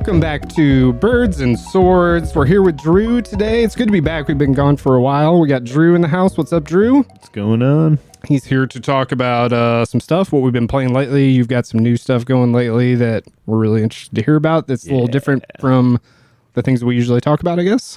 Welcome back to Birds and Swords. We're here with Drew today. It's good to be back. We've been gone for a while. We got Drew in the house. What's up, Drew? What's going on? He's here to talk about some stuff, what we've been playing lately. You've got some new stuff going lately that we're really interested to hear about. That's a little different from the things that we usually talk about, I guess.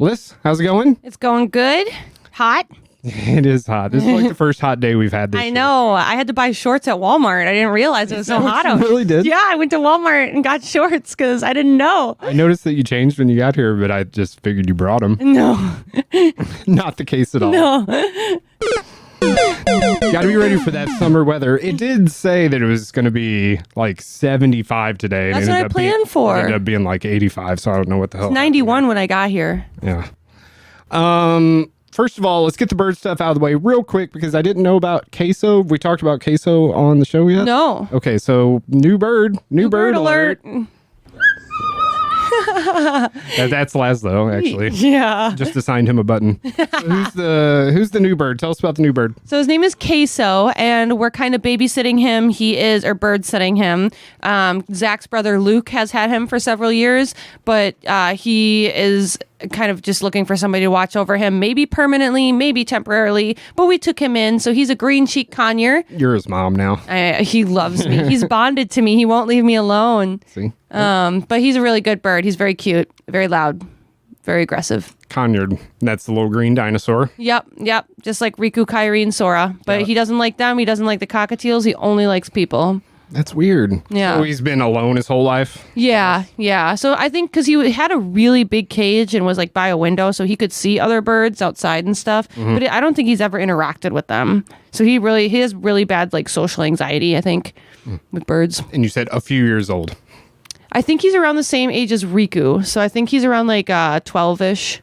Liz, how's it going? It's going good. Hot. It is hot. This is like the first hot day we've had this year. I know. I had to buy shorts at Walmart. I didn't realize it was so hot out. You really did? Yeah, I went to Walmart and got shorts because I didn't know. I noticed that you changed when you got here, but I just figured you brought them. No. Not the case at all. No. Got to be ready for that summer weather. It did say that it was going to be like 75 today. That's what I planned for. It ended up being like 85, so I don't know what the hell. It's 91 when I got here. Yeah. First of all, let's get the bird stuff out of the way real quick because I didn't know about queso. We talked about queso on the show yet? No. Okay, so new bird alert. That's Laszlo, actually. Yeah. Just assigned him a button. So who's the new bird? Tell us about the new bird. So his name is Queso, and we're kind of babysitting him. Bird sitting him. Zach's brother Luke has had him for several years, but he is kind of just looking for somebody to watch over him, maybe permanently, maybe temporarily, but we took him in. So he's a green cheek conure. You're his mom now. He loves me. He's bonded to me. He won't leave me alone. See? But he's a really good bird. He's very cute, very loud, very aggressive. Conure. That's the little green dinosaur. Yep. Just like Riku, Kairi, and Sora. But he doesn't like them. He doesn't like the cockatiels. He only likes people. That's weird. Yeah. So he's been alone his whole life? Yeah. So I think because he had a really big cage and was like by a window, so he could see other birds outside and stuff. Mm-hmm. But I don't think he's ever interacted with them. So he has really bad like social anxiety, I think, with birds. And you said a few years old. I think he's around the same age as Riku. So I think he's around like 12-ish.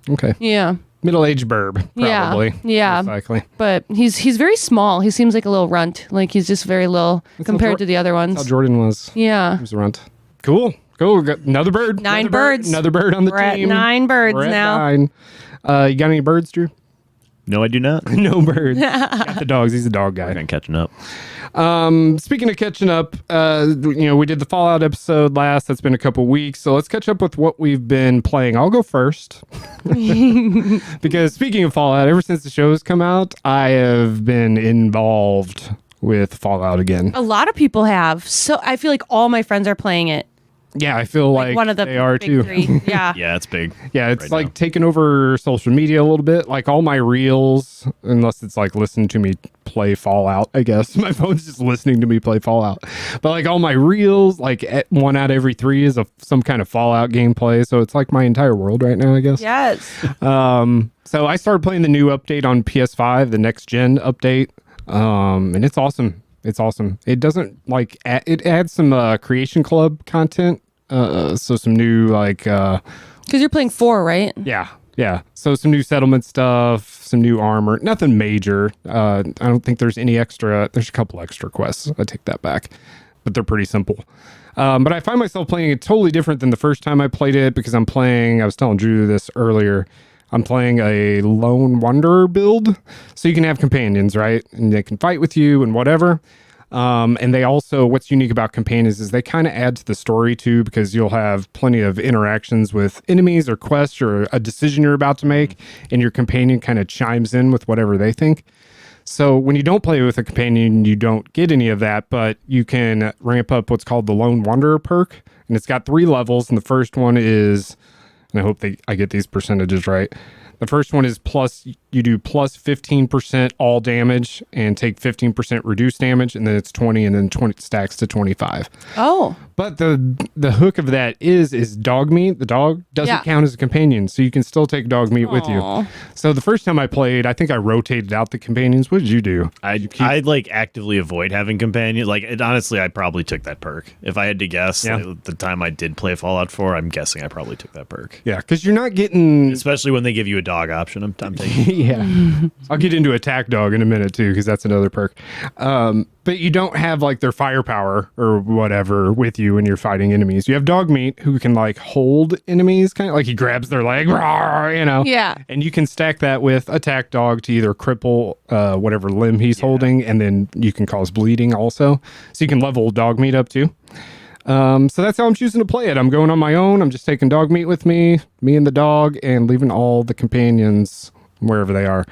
Okay. Yeah. Middle-aged burb, probably. Yeah. Most likely. But he's very small. He seems like a little runt. Like he's just very little compared to the other ones. That's how Jordan was. Yeah. He was a runt. Cool. We got another bird. Nine birds. Another bird on the We're team. at 9 birds We're at now. 9. You got any birds, Drew? No, I do not. No birds. Got the dogs. He's a dog guy. I'm catching up. Speaking of catching up, we did the Fallout episode last. That's been a couple weeks. So let's catch up with what we've been playing. I'll go first. Because speaking of Fallout, ever since the show has come out, I have been involved with Fallout again. A lot of people have. So I feel like all my friends are playing it. Yeah, I feel like one of the they are big too. 3. Yeah. Yeah, it's big. Yeah, it's right like now. taking over social media a little bit. Like all my reels, unless it's like listening to me play Fallout, I guess. My phone's just listening to me play Fallout. But like all my reels, like 1 out of every 3 is some kind of Fallout gameplay. So it's like my entire world right now, I guess. Yes. So I started playing the new update on PS5, the next gen update. And it's awesome. It's awesome. It doesn't like, it adds some Creation Club content. So some new Because you're playing 4, right? Yeah. So some new settlement stuff, some new armor, nothing major. I don't think there's any extra. There's a couple extra quests. I take that back, but they're pretty simple. But I find myself playing it totally different than the first time I played it because I was telling Drew this earlier. I'm playing a lone wanderer build. So you can have companions, right? And they can fight with you and whatever. And they also, what's unique about companions is they kind of add to the story too, because you'll have plenty of interactions with enemies or quests or a decision you're about to make, and your companion kind of chimes in with whatever they think. So when you don't play with a companion, you don't get any of that, but you can ramp up what's called the Lone Wanderer perk, and it's got 3 levels, and the first one is, and I hope I get these percentages right. The first one is you do plus 15% all damage and take 15% reduced damage, and then it's 20, and then 20 stacks to 25. Oh. But the hook of that is dog meat. The dog doesn't count as a companion, so you can still take dog meat with you. So the first time I played, I think I rotated out the companions. What did you do? I'd like actively avoid having companions. Like honestly, I probably took that perk. If I had to guess, the time I did play Fallout 4, I'm guessing I probably took that perk. Yeah, because you're not getting... Especially when they give you a dog option. I'm taking Yeah. I'll get into attack dog in a minute too, because that's another perk. But you don't have like their firepower or whatever with you when you're fighting enemies. You have dog meat who can like hold enemies, kind of like he grabs their leg, rawr, Yeah. And you can stack that with attack dog to either cripple whatever limb he's holding, and then you can cause bleeding also. So you can level dog meat up too. So that's how I'm choosing to play it. I'm going on my own. I'm just taking dog meat with me and the dog, and leaving all the companions wherever they are.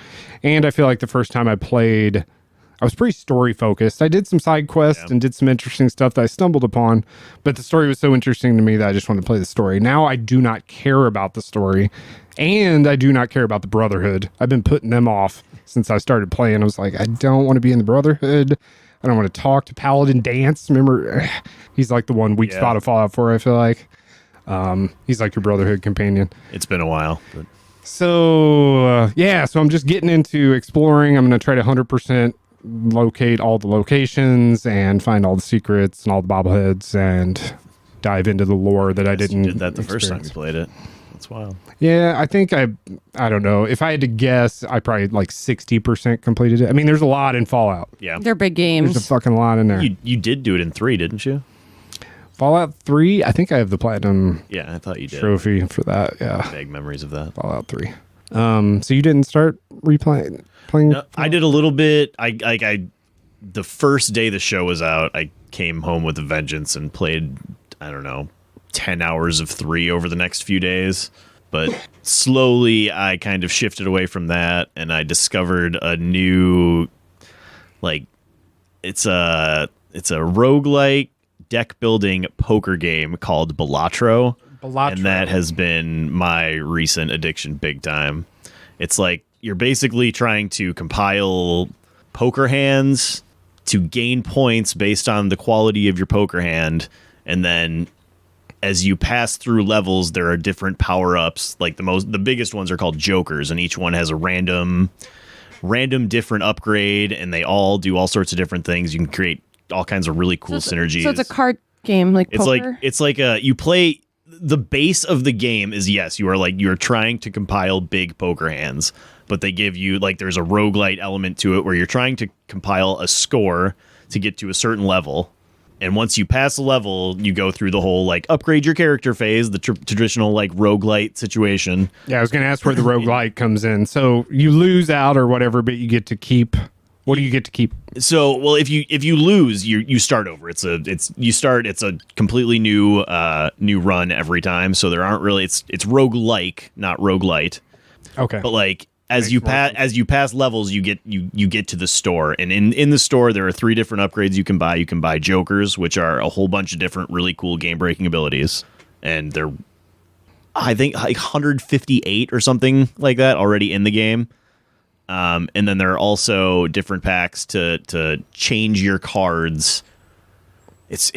And I feel like the first time I played, I was pretty story focused. I did some side quests and did some interesting stuff that I stumbled upon, but the story was so interesting to me that I just wanted to play the story. Now I do not care about the story, and I do not care about the Brotherhood. I've been putting them off since I started playing. I was like, I don't want to be in the Brotherhood. I don't want to talk to Paladin Dance. Remember, he's like the one weak spot of Fallout 4, I feel like. He's like your Brotherhood companion. It's been a while. But. So, so I'm just getting into exploring. I'm going to try to 100% locate all the locations and find all the secrets and all the bobbleheads and dive into the lore that I didn't You did that the first time you played it. That's wild. Yeah, I think I don't know. If I had to guess, I probably like 60% completed it. I mean, there's a lot in Fallout. Yeah. They're big games. There's a fucking lot in there. You did do it in 3, didn't you? Fallout 3, I think I have the platinum Yeah, I thought you did. trophy for that. Yeah. Vague memories of that. Fallout 3. So you didn't start playing? No, I did a little bit. I the first day the show was out, I came home with a vengeance and played, I don't know, 10 hours of 3 over the next few days. But slowly I kind of shifted away from that, and I discovered a new, like, it's a roguelike deck building poker game called Balatro. And that has been my recent addiction big time. It's like you're basically trying to compile poker hands to gain points based on the quality of your poker hand, and then as you pass through levels, there are different power-ups. Like the biggest ones are called jokers, and each one has a random different upgrade, and they all do all sorts of different things. You can create all kinds of really cool synergies. So it's a card game, like poker? It's like you play. The base of the game is, yes, you're trying to compile big poker hands, but they give you, like, there's a roguelite element to it where you're trying to compile a score to get to a certain level. And once you pass a level, you go through the whole, like, upgrade your character phase, the traditional, like, roguelite situation. Yeah, I was going to ask where the roguelite comes in. So you lose out or whatever, but you get to keep. What do you get to keep? So, well, if you lose, you start over. It's a completely new run every time. So there aren't really it's roguelike, not roguelite. Okay. But like as you pass levels, you get to the store, and in the store there are 3 different upgrades you can buy. You can buy jokers, which are a whole bunch of different really cool game breaking abilities, and they're, I think, like 158 or something like that already in the game. And then there are also different packs to change your cards. Is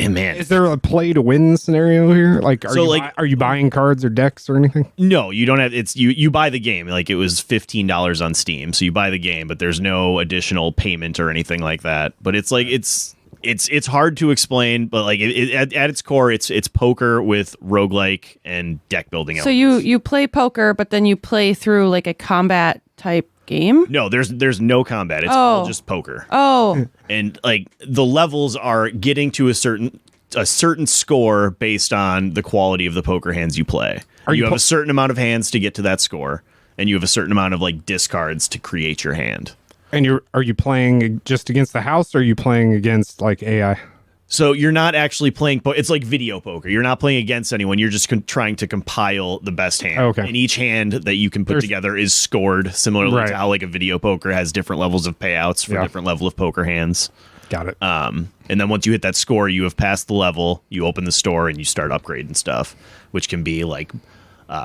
there a play to win scenario here? Like, are you buying cards or decks or anything? No, you don't have. It's you buy the game. Like, it was $15 on Steam, so you buy the game, but there's no additional payment or anything like that. But it's like it's hard to explain. But like at its core, it's poker with roguelike and deck building. So you play poker, but then you play through like a combat type game? No, there's no combat. It's all just poker. Oh. And like the levels are getting to a certain score based on the quality of the poker hands you play. You have a certain amount of hands to get to that score, and you have a certain amount of like discards to create your hand. And are you playing just against the house, or are you playing against like AI? So you're not actually playing it's like video poker. You're not playing against anyone. You're just trying to compile the best hand. Okay. And each hand that you can put together is scored similarly to how like a video poker has different levels of payouts for different level of poker hands. Got it. And then once you hit that score, you have passed the level, you open the store, and you start upgrading stuff, which can be like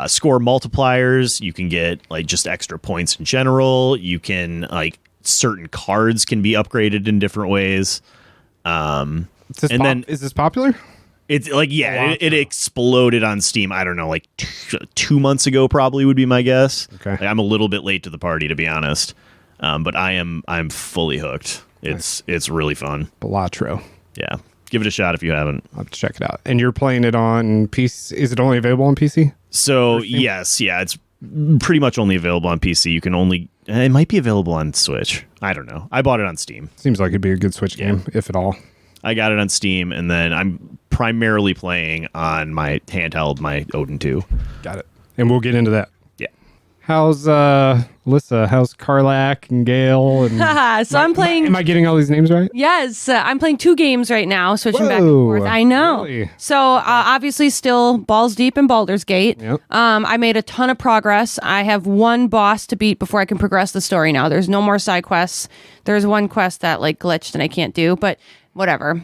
score multipliers. You can get like just extra points in general. You can like certain cards can be upgraded in different ways. Is this popular? It's like, it exploded on Steam. I don't know, like 2 months ago, probably would be my guess. Okay. Like, I'm a little bit late to the party, to be honest. But I'm fully hooked. It's really fun. Balatro. Yeah. Give it a shot if you haven't. I'll have to check it out. And you're playing it on PC? Is it only available on PC? So, yes. Yeah, it's pretty much only available on PC. You can only... It might be available on Switch. I don't know. I bought it on Steam. Seems like it'd be a good Switch game, if at all. I got it on Steam, and then I'm primarily playing on my handheld, my Odin 2. Got it. And we'll get into that. Yeah. How's Alyssa, how's Karlak and Gale? And So I'm playing. Am I getting all these names right? Yes, I'm playing 2 games right now, switching back and Whoa, forth. I know. really? So obviously, still balls deep in Baldur's Gate. Yep. I made a ton of progress. I have 1 boss to beat before I can progress the story now. There's no more side quests. There's 1 quest that like glitched and I can't do, but whatever.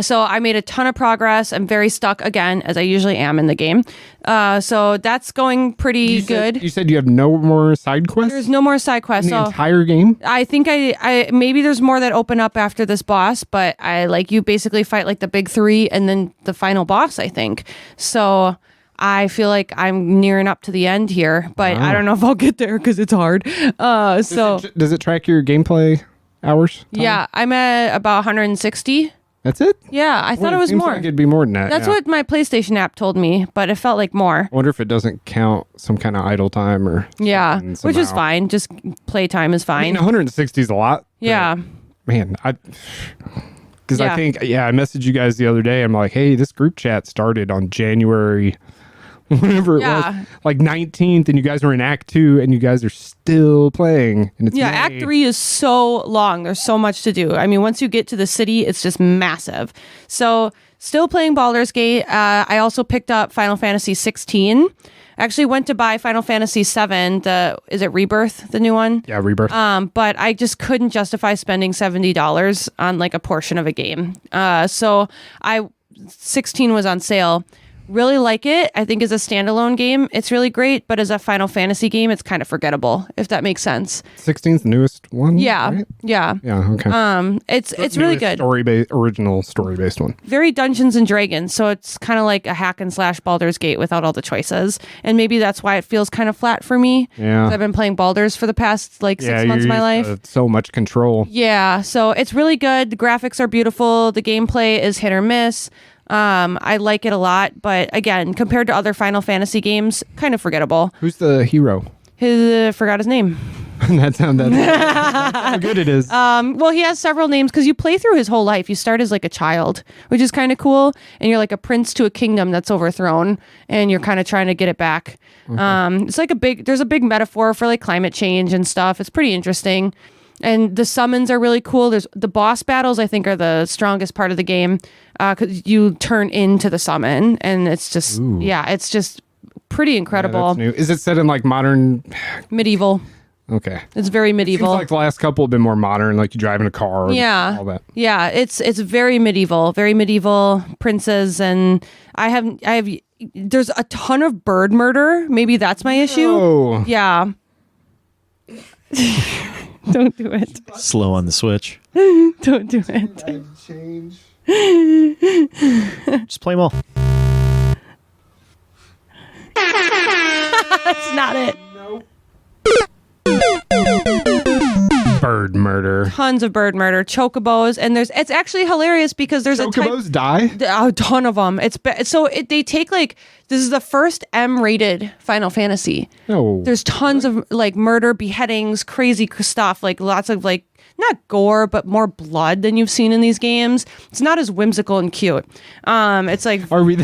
So I made a ton of progress. I'm very stuck again, as I usually am in the game. So that's going pretty good. You said you have no more side quests There's no more side quests. in the So entire game? I think I maybe there's more that open up after this boss, but I like you basically fight like the big 3 and then the final boss, I think. So I feel like I'm nearing up to the end here, but I don't know if I'll get there because it's hard. Does it track your gameplay hours? Time? Yeah, I'm at about 160. That's it? Yeah, I thought it was seems more. Like it'd be more than that. That's yeah. what my PlayStation app told me, but it felt like more. I wonder if it doesn't count some kind of idle time or Yeah, something which is somehow. fine. Just playtime is I fine. mean, 160 is a lot. Yeah. Man, because Yeah. I think, I messaged you guys the other day. I'm like, hey, this group chat started on January, whatever it Yeah. was, like 19th, and you guys were in Act 2, and you guys are still playing. And it's Yeah, May. Act 3 is so long. There's so much to do. I mean, once you get to the city, it's just massive. So, still playing Baldur's Gate. I also picked up Final Fantasy 16. Actually went to buy Final Fantasy 7. Is it Rebirth, the new one? Yeah, Rebirth. But I just couldn't justify spending $70 on like a portion of a game. 16 was on sale. Really like it. I think as a standalone game, it's really great. But as a Final Fantasy game, it's kind of forgettable, if that makes sense. 16's the newest one? Yeah, right? yeah. Yeah, okay. It's really good. Original story-based one. Very Dungeons and Dragons, so it's kind of like a hack and slash Baldur's Gate without all the choices. And maybe that's why it feels kind of flat for me. Yeah. 'Cause I've been playing Baldur's for the past like 6 months of my life. So much control. Yeah, so it's really good. The graphics are beautiful. The gameplay is hit or miss. I like it a lot, but again, compared to other Final Fantasy games, kind of forgettable. Who's the hero? Forgot his name. That's how good it is. Well, he has several names because you play through his whole life. You start as like a child, which is kind of cool, and you're like a prince to a kingdom that's overthrown, and you're kind of trying to get it back. It's like there's a big metaphor for like climate change and stuff. It's pretty interesting. And the summons are really cool. There's the boss battles, I think, are the strongest part of the game because you turn into the summon, and it's just it's just pretty incredible. That's new. Is it set in like modern? Medieval. Okay. It's very medieval. Seems like the last couple have been more modern, like you drive in a car. And all that. Yeah, it's very medieval princes, and I have. There's a ton of bird murder. Maybe that's my issue. Oh. Yeah. Don't do it. Slow on the Switch. Don't do it. Change. Just play them all. That's not it. Bird murder. Tons of bird murder, chocobos, and it's actually hilarious because there's Chocobos die? a ton of them. They take like this is the first M-rated Final Fantasy. No. There's tons of like murder, beheadings, crazy stuff, like lots of like not gore, but more blood than you've seen in these games. It's not as whimsical and cute. It's like Are we?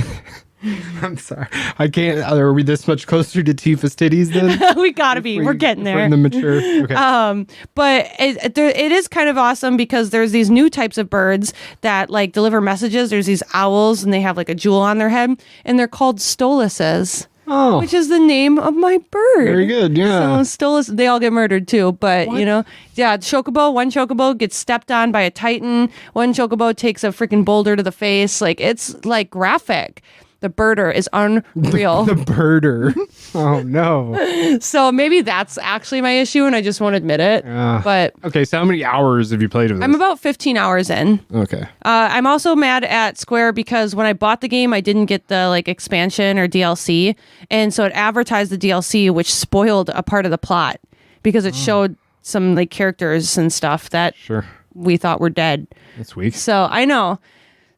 I'm sorry. I can't. Are we this much closer to Tifa's titties then? we gotta be. We're getting there. In the mature. Okay. But it is kind of awesome because there's these new types of birds that like deliver messages. There's these owls and they have like a jewel on their head and they're called stoluses. Oh. Which is the name of my bird. Very good. Yeah. So stolus, they all get murdered too. But one chocobo gets stepped on by a titan. One chocobo takes a freaking boulder to the face. Like it's like graphic. The birder is unreal. The birder. Oh no. So maybe that's actually my issue and I just won't admit it. But okay, so how many hours have you played of this? I'm about 15 hours in. Okay. I'm also mad at Square because when I bought the game, I didn't get the like expansion or DLC. And so it advertised the DLC, which spoiled a part of the plot because it showed some like characters and stuff that we thought were dead. That's weak. So I know.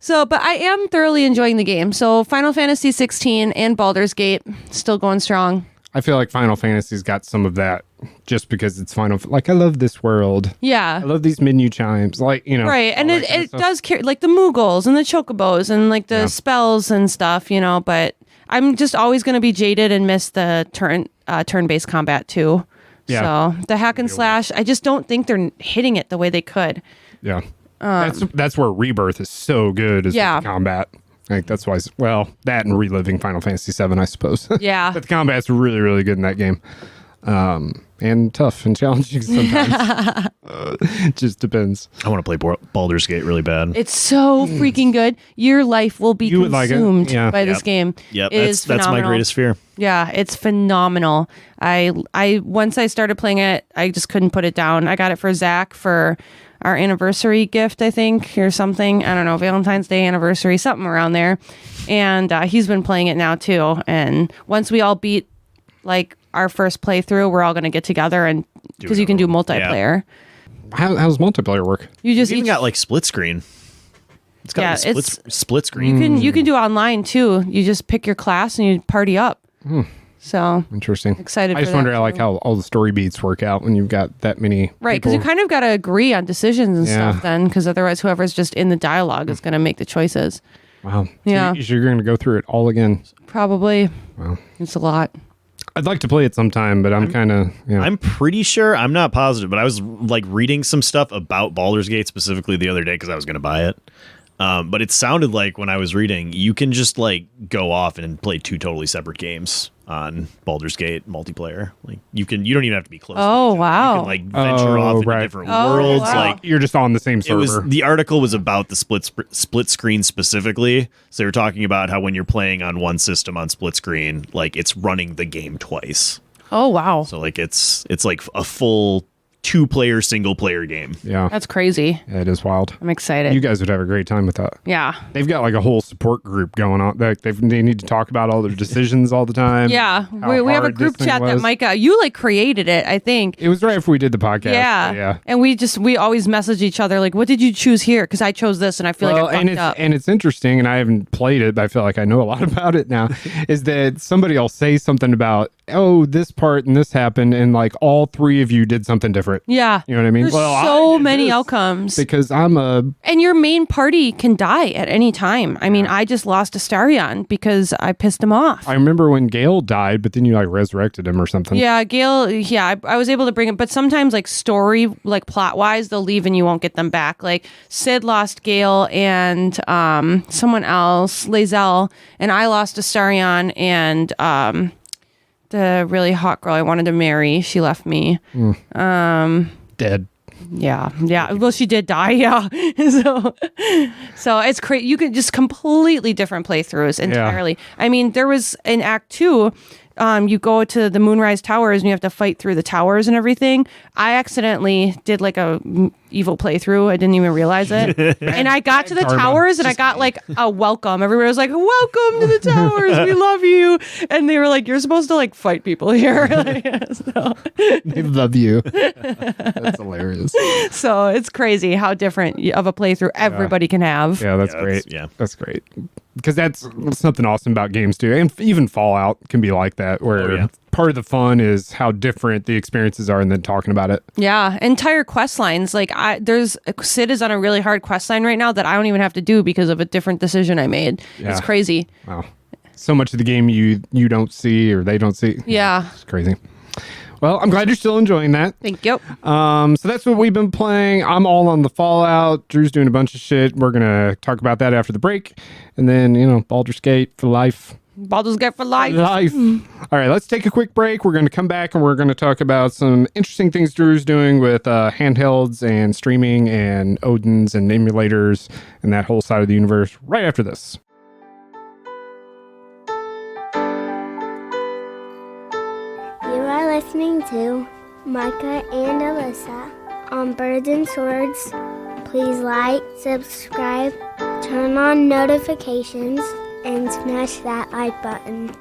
So, but I am thoroughly enjoying the game. So Final Fantasy 16 and Baldur's Gate still going strong. I feel like Final Fantasy's got some of that just because it's like I love this world. Yeah. I love these menu chimes. Like, you know. Right. And it does carry like the Moogles and the Chocobos and like the spells and stuff, you know, but I'm just always going to be jaded and miss the turn-based combat too. So the hack and slash, I just don't think they're hitting it the way they could. Yeah. That's where Rebirth is so good is with the combat. Like that's why, that and reliving Final Fantasy VII, I suppose. Yeah. But the combat's really, really good in that game. And tough and challenging sometimes. It just depends. I want to play Baldur's Gate really bad. It's so freaking good. Your life will be consumed by this game. Yep, that's my greatest fear. Yeah, it's phenomenal. Once I started playing it, I just couldn't put it down. I got it for Zach for our anniversary gift, I think, or something. I don't know, Valentine's Day anniversary, something around there. And he's been playing it now too. And once we all beat like our first playthrough, we're all going to get together and because you can do multiplayer. Yeah. How does multiplayer work? You just even got like split screen. It's got split screen. You can do online too. You just pick your class and you party up. So interesting. Excited. I just wonder how all the story beats work out when you've got that many. Right, because you kind of got to agree on decisions and stuff then, because otherwise whoever's just in the dialogue is going to make the choices. Wow. Yeah. So you're going to go through it all again. Probably. Wow. It's a lot. I'd like to play it sometime, but I'm kind of. I'm pretty sure. I'm not positive, but I was like reading some stuff about Baldur's Gate specifically the other day because I was going to buy it. But it sounded like when I was reading, you can just like go off and play two totally separate games on Baldur's Gate multiplayer. Like you don't even have to be close. Oh, to wow. You can like venture off into different worlds. Wow. Like you're just on the same server. The article was about the split screen specifically. So they were talking about how when you're playing on one system on split screen, like it's running the game twice. Oh, wow. So like it's like a full 2-player single player game. Yeah. That's crazy. Yeah, it is wild. I'm excited. You guys would have a great time with that. Yeah. They've got like a whole support group going on. They need to talk about all their decisions all the time. Yeah. We have a group chat that Micah, you like created it, I think. It was right after we did the podcast. Yeah. Yeah. And we always message each other like, what did you choose here? Because I chose this and I feel like I fucked up. And it's interesting, and I haven't played it, but I feel like I know a lot about it now, is that somebody will say something about, oh, this part and this happened, and like all three of you did something different. Yeah. You know what I mean? There's so many outcomes. Because and your main party can die at any time. I mean, I just lost Astarion because I pissed him off. I remember when Gale died, but then you like resurrected him or something. Yeah, Gale, I was able to bring it, but sometimes like story, like plot wise, they'll leave and you won't get them back. Like Sid lost Gale and someone else, Lae'zel, and I lost Astarion and the really hot girl I wanted to marry, she left me. Dead. Yeah. Well, she did die. Yeah. So it's crazy. You can just completely different playthroughs entirely. Yeah. I mean, there was in Act 2. You go to the Moonrise Towers and you have to fight through the towers and everything. I accidentally did like a evil playthrough. I didn't even realize it. And I got to the towers and I got like a welcome. Everybody was like, welcome to the towers. We love you. And they were like, you're supposed to like fight people here. They love you. That's hilarious. So it's crazy how different of a playthrough everybody can have. Yeah, that's great. That's great. Because that's something awesome about games too. And even Fallout can be like that, where part of the fun is how different the experiences are and then talking about it. Yeah. Entire quest lines. Like Sid is on a really hard quest line right now that I don't even have to do because of a different decision I made. Yeah. It's crazy. Wow. So much of the game you don't see or they don't see. Yeah. It's crazy. Well, I'm glad you're still enjoying that. Thank you. So that's what we've been playing. I'm all on the Fallout. Drew's doing a bunch of shit. We're going to talk about that after the break. And then, Baldur's Gate for life. Baldur's Gate for life. All right, let's take a quick break. We're going to come back and we're going to talk about some interesting things Drew's doing with handhelds and streaming and Odins and emulators and that whole side of the universe right after this. You are listening to Micah and Alyssa on Birds and Swords. Please like, subscribe, turn on notifications, and smash that like button.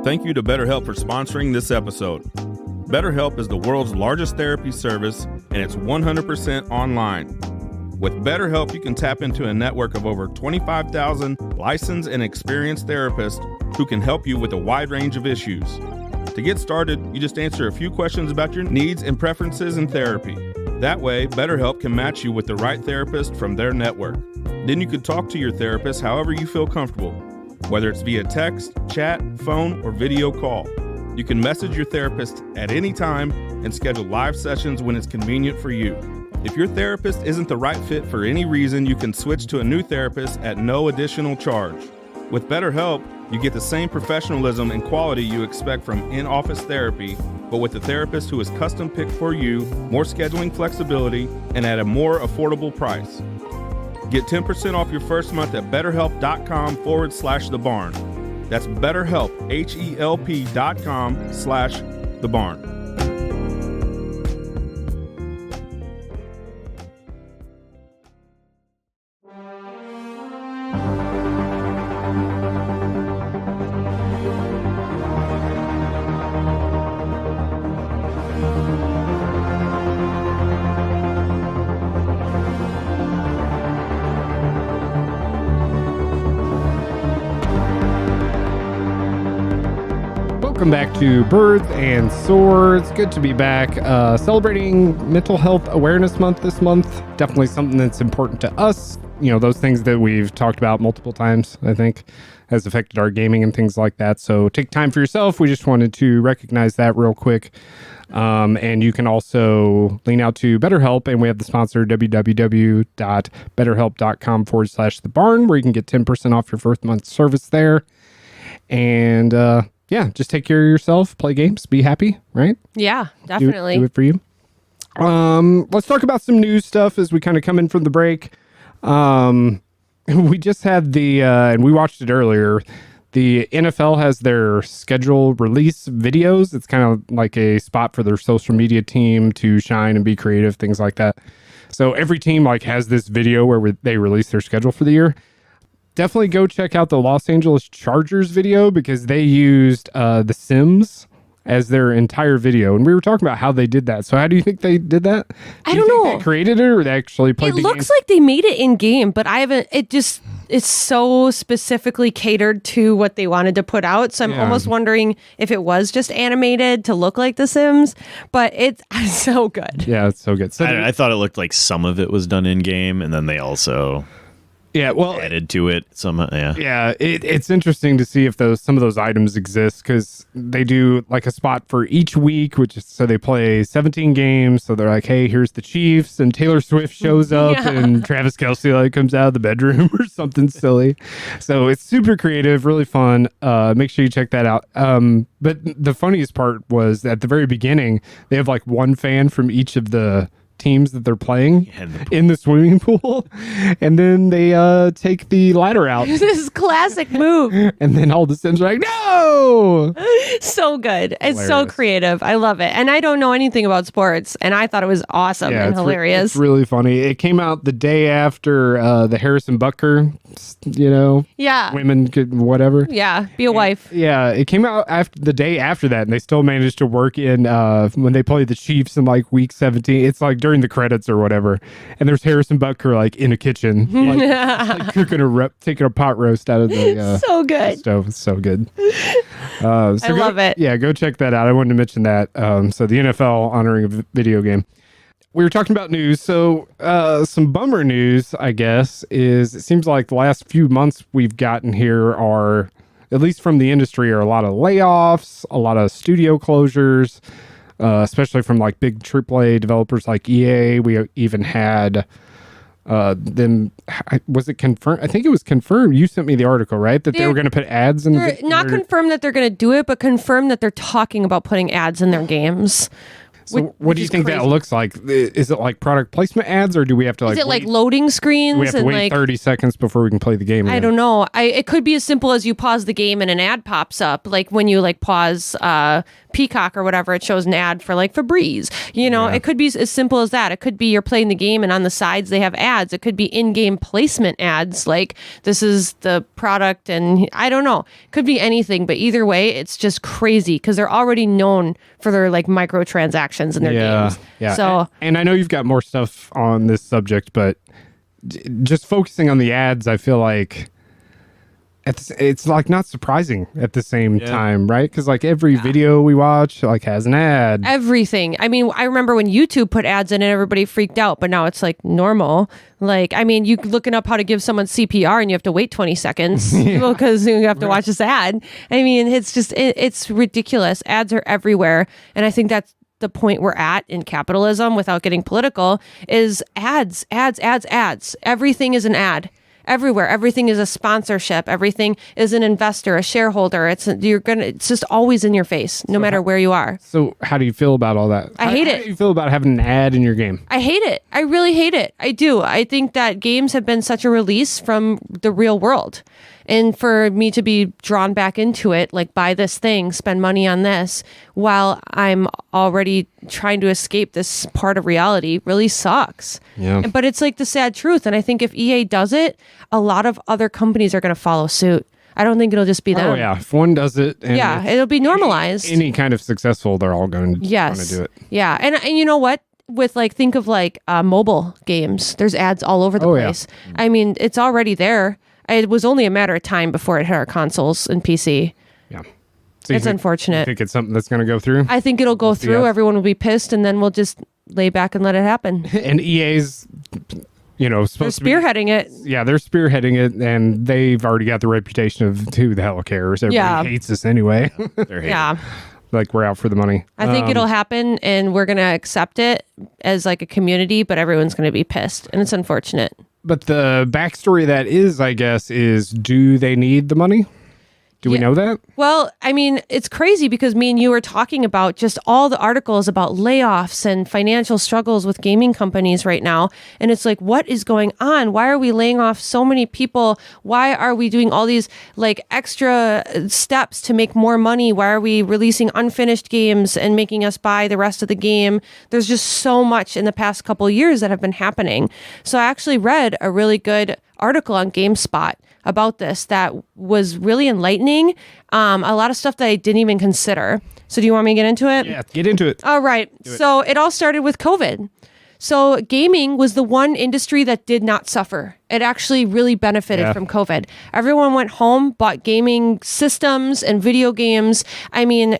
Thank you to BetterHelp for sponsoring this episode. BetterHelp is the world's largest therapy service, and it's 100% online. With BetterHelp, you can tap into a network of over 25,000 licensed and experienced therapists who can help you with a wide range of issues. To get started, you just answer a few questions about your needs and preferences in therapy. That way, BetterHelp can match you with the right therapist from their network. Then you can talk to your therapist however you feel comfortable, whether it's via text, chat, phone, or video call. You can message your therapist at any time and schedule live sessions when it's convenient for you. If your therapist isn't the right fit for any reason, you can switch to a new therapist at no additional charge. With BetterHelp, you get the same professionalism and quality you expect from in-office therapy, but with a therapist who is custom picked for you, more scheduling flexibility, and at a more affordable price. Get 10% off your first month at betterhelp.com/thebarn. That's BetterHelp, HELP.com/thebarn. Welcome back to Birds and Swords. Good to be back. Celebrating Mental Health Awareness Month this month. Definitely something that's important to us. You know, those things that we've talked about multiple times, I think, has affected our gaming and things like that. So take time for yourself. We just wanted to recognize that real quick. And you can also lean out to BetterHelp, and we have the sponsor, www.betterhelp.com/thebarn, where you can get 10% off your first month's service there. And, yeah, just take care of yourself, play games, be happy, right? Yeah, definitely. Do it for you. Let's talk about some news stuff as we kind of come in from the break. We just had and we watched it earlier, the NFL has their schedule release videos. It's kind of like a spot for their social media team to shine and be creative, things like that. So every team has this video where they release their schedule for the year. Definitely go check out the Los Angeles Chargers video because they used The Sims as their entire video. And we were talking about how they did that. So how do you think they did that? I don't know. They created it or they actually played the game? It looks like they made it in game, but it's so specifically catered to what they wanted to put out. So I'm almost wondering if it was just animated to look like The Sims, but it's so good. Yeah, it's so good. So I thought it looked like some of it was done in game, and then they also added to it somehow. It's interesting to see if some of those items exist, because they do like a spot for each week, so they play 17 games. So they're like, hey, here's the Chiefs, and Taylor Swift shows up and Travis Kelce comes out of the bedroom or something silly. So it's super creative, really fun. Make sure you check that out. But the funniest part was at the very beginning, they have one fan from each of the teams that they're playing in the swimming pool, and then they take the ladder out. This is classic move. And then all the Sims are like, no! So good. It's Hilarious. so creative. I love it. And I don't know anything about sports, and I thought it was awesome and hilarious. It's really funny. It came out the day after the Harrison Butker, women could whatever. Yeah, be a wife. Yeah, it came out the day after that, and they still managed to work in when they played the Chiefs in week 17. It's during the credits or whatever, and there's Harrison Butker in a kitchen, cooking taking a pot roast out of the so good stove. It's so good. I love it. Yeah, go check that out. I wanted to mention that. So the NFL honoring a video game. We were talking about news, so some bummer news, I guess, is it seems like the last few months we've gotten here are, at least from the industry, are a lot of layoffs, a lot of studio closures, especially from big AAA developers like EA. We even had them. Was it confirmed? I think it was confirmed. You sent me the article, right? That they were going to put ads in. Not confirmed that they're going to do it, but confirmed that they're talking about putting ads in their games. So what do you think that looks like? Is it product placement ads, or do we have to Is it loading screens? We have to wait 30 seconds before we can play the game again? I don't know. It could be as simple as you pause the game and an ad pops up. Like when you pause Peacock or whatever, it shows an ad for Febreze. It could be as simple as that. It could be you're playing the game and on the sides they have ads. It could be in-game placement ads, this is the product, and I don't know. It could be anything, but either way, it's just crazy because they're already known for their microtransactions microtransactions in their games. Yeah. So, and I know you've got more stuff on this subject, but just focusing on the ads, I feel like it's like not surprising at the same time, right? Because like every video we watch like has an ad. Everything. I mean, I remember when YouTube put ads in and everybody freaked out, but now it's like normal. Like, I mean, you looking up how to give someone CPR and you have to wait 20 seconds because you have to watch this ad. I mean, it's just, it's ridiculous. Ads are everywhere. And I think that's the point we're at in capitalism, without getting political, is ads. Everything is an ad. Everywhere. Everything is a sponsorship. Everything is an investor, a shareholder. It's just always in your face, no matter where you are. So how do you feel about all that? I hate it. How do you feel about having an ad in your game? I hate it. I really hate it. I do. I think that games have been such a release from the real world. And for me to be drawn back into it, like buy this thing, spend money on this, while I'm already trying to escape this part of reality, really sucks. Yeah. But it's like the sad truth. And I think if EA does it, a lot of other companies are going to follow suit. I don't think it'll just be them. Oh yeah, if one does it, and it'll be normalized. Any kind of successful, they're all going to want to do it. Yeah, and you know what? With like, think of like mobile games. There's ads all over the place. Yeah. I mean, it's already there. It was only a matter of time before it hit our consoles and PC. Yeah. So it's unfortunate. You think it's something that's going to go through? I think it'll go through. Everyone will be pissed, and then we'll just lay back and let it happen. And EA's, supposed they're spearheading it. Yeah, they're spearheading it, and they've already got the reputation of who the hell cares. Everybody hates us anyway. Yeah. Like we're out for the money. I think it'll happen, and we're going to accept it as like a community, but everyone's going to be pissed, and it's unfortunate. But the backstory of that is, I guess, do they need the money? Do we know that? Well, I mean, it's crazy because me and you were talking about just all the articles about layoffs and financial struggles with gaming companies right now. And it's like, what is going on? Why are we laying off so many people? Why are we doing all these like extra steps to make more money? Why are we releasing unfinished games and making us buy the rest of the game? There's just so much in the past couple of years that have been happening. So I actually read a really good article on GameSpot about this that was really enlightening. A lot of stuff that I didn't even consider. So do you want me to get into it? Yeah, get into it. All right. So it all started with COVID. So gaming was the one industry that did not suffer. It actually really benefited from COVID. Everyone went home, bought gaming systems and video games. I mean,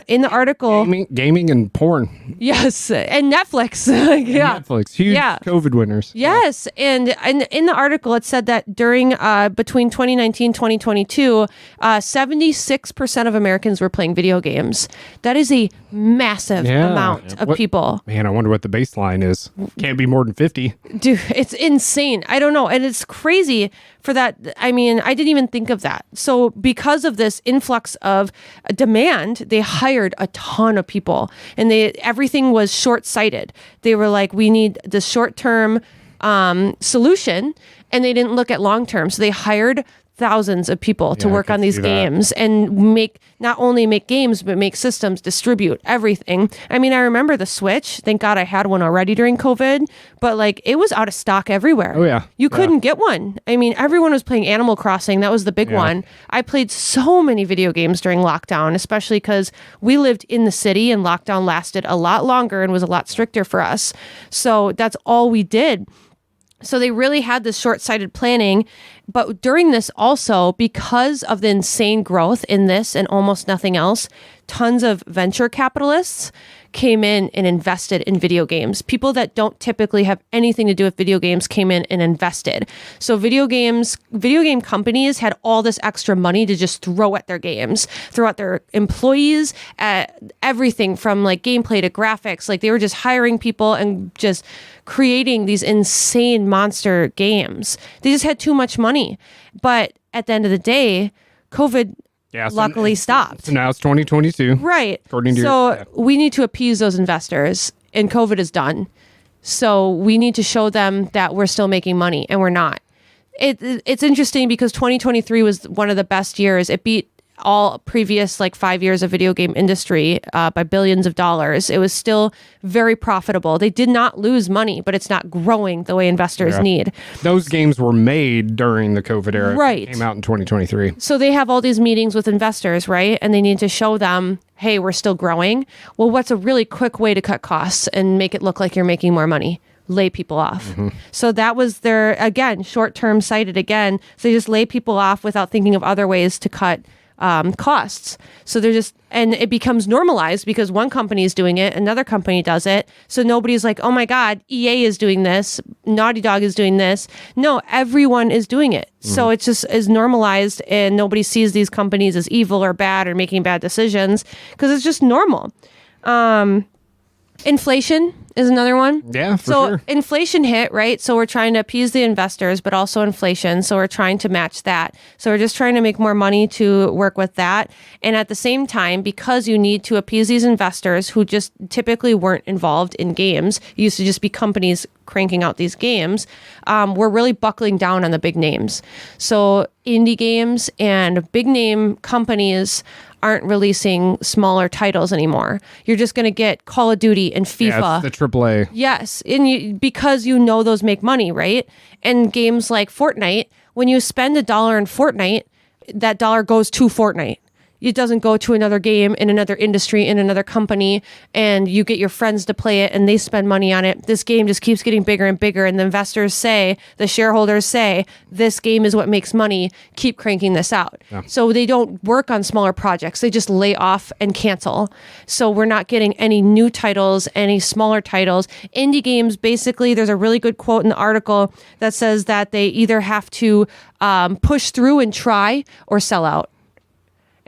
in the article... Gaming and porn. Yes, and Netflix. Yeah. Netflix, huge COVID winners. Yes, and in the article, it said that during between 2019 and 2022, 76% of Americans were playing video games. That is a massive amount of people. Man, I wonder what the baseline is. Can't be more than 50. Dude, it's insane. I don't know. And it's crazy for that. I mean, I didn't even think of that. So because of this influx of demand, they hired a ton of people, and everything was short-sighted. They were like, we need the short-term solution, and they didn't look at long-term. So they hired thousands of people to work on these games and not only make games, but make systems, distribute everything. I mean, I remember the Switch. Thank God I had one already during COVID, but like it was out of stock everywhere. Oh yeah. You couldn't get one. I mean, everyone was playing Animal Crossing. That was the big one. I played so many video games during lockdown, especially because we lived in the city and lockdown lasted a lot longer and was a lot stricter for us. So that's all we did. So they really had this short-sighted planning. But during this also, because of the insane growth in this and almost nothing else, tons of venture capitalists came in and invested in video games. People that don't typically have anything to do with video games came in and invested. So video game companies had all this extra money to just throw at their games, throw at their employees, at everything from like gameplay to graphics. Like they were just hiring people and just creating these insane monster games. They just had too much money. But at the end of the day, COVID luckily stopped. So now it's 2022. Right. According to we need to appease those investors, and COVID is done. So we need to show them that we're still making money, and we're not. It's interesting because 2023 was one of the best years. It beat all previous like 5 years of video game industry by billions of dollars. It was still very profitable. They did not lose money, but it's not growing the way investors need. Those games were made during the COVID era. Right. They came out in 2023. So they have all these meetings with investors, right? And they need to show them, hey, we're still growing. Well, what's a really quick way to cut costs and make it look like you're making more money? Lay people off. So that was their, again, short-term sighted again. So they just lay people off without thinking of other ways to cut costs. So they're just, and it becomes normalized because one company is doing it, another company does it. So nobody's like, oh my God, EA is doing this, Naughty Dog is doing this. No, everyone is doing it. So it's just is normalized and nobody sees these companies as evil or bad or making bad decisions because it's just normal. Inflation is another one. Yeah, for so sure. inflation hit, right? So we're trying to appease the investors, but also inflation. So we're trying to match that. So we're just trying to make more money to work with that. And at the same time, because you need to appease these investors who just typically weren't involved in games, it used to just be companies cranking out these games, we're really buckling down on the big names. So indie games and big name companies aren't releasing smaller titles anymore. You're just going to get Call of Duty and FIFA. Yeah, it's the AAA. Yes, and because you know those make money, right? And games like Fortnite, when you spend $1 in Fortnite, that dollar goes to Fortnite. It doesn't go to another game in another industry, in another company, and you get your friends to play it and they spend money on it. This game just keeps getting bigger and bigger, and the investors say, the shareholders say, this game is what makes money, keep cranking this out. Yeah. So they don't work on smaller projects. They just lay off and cancel. So we're not getting any new titles, any smaller titles. Indie games, basically, there's a really good quote in the article that says that they either have to push through and try or sell out.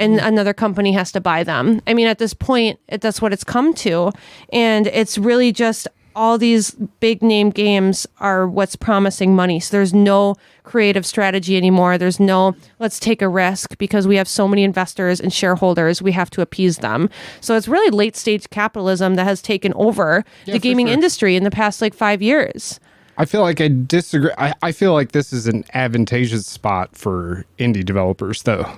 And another company has to buy them. I mean, at this point, that's what it's come to. And it's really just all these big name games are what's promising money. So there's no creative strategy anymore. There's no, let's take a risk because we have so many investors and shareholders, we have to appease them. So it's really late stage capitalism that has taken over the gaming industry in the past like 5 years. I feel like I disagree. I feel like this is an advantageous spot for indie developers, though.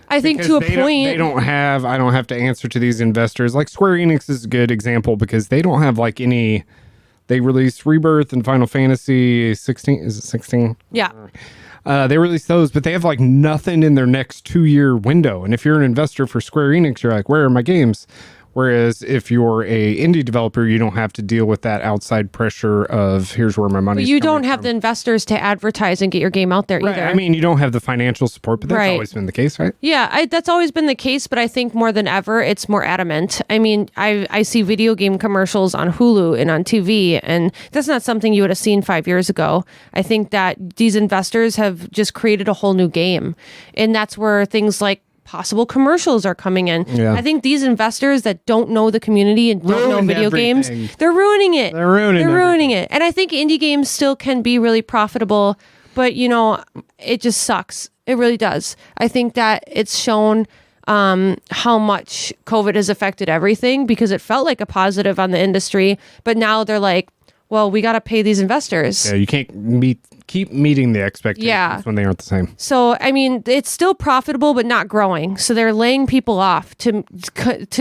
I think because to a point, I don't have to answer to these investors. Like Square Enix is a good example because they don't have like any. They released Rebirth and Final Fantasy 16. Is it 16? Yeah. They released those, but they have like nothing in their next 2-year window. And if you're an investor for Square Enix, you're like, where are my games? Whereas if you're a indie developer, you don't have to deal with that outside pressure of here's where my money is. You don't have the investors to advertise and get your game out there either. I mean, you don't have the financial support, but that's always been the case, right? Yeah, that's always been the case, but I think more than ever, it's more adamant. I mean, I see video game commercials on Hulu and on TV, and that's not something you would have seen 5 years ago. I think that these investors have just created a whole new game, and that's where things like possible commercials are coming in. Yeah. I think these investors that don't know the community and don't know video games, they're ruining it. They're ruining it. And I think indie games still can be really profitable, but you know, it just sucks. It really does. I think that it's shown how much COVID has affected everything because it felt like a positive on the industry, but now they're like, well, we got to pay these investors. Yeah, you can't keep meeting the expectations when they aren't the same. So, I mean, it's still profitable, but not growing. So they're laying people off to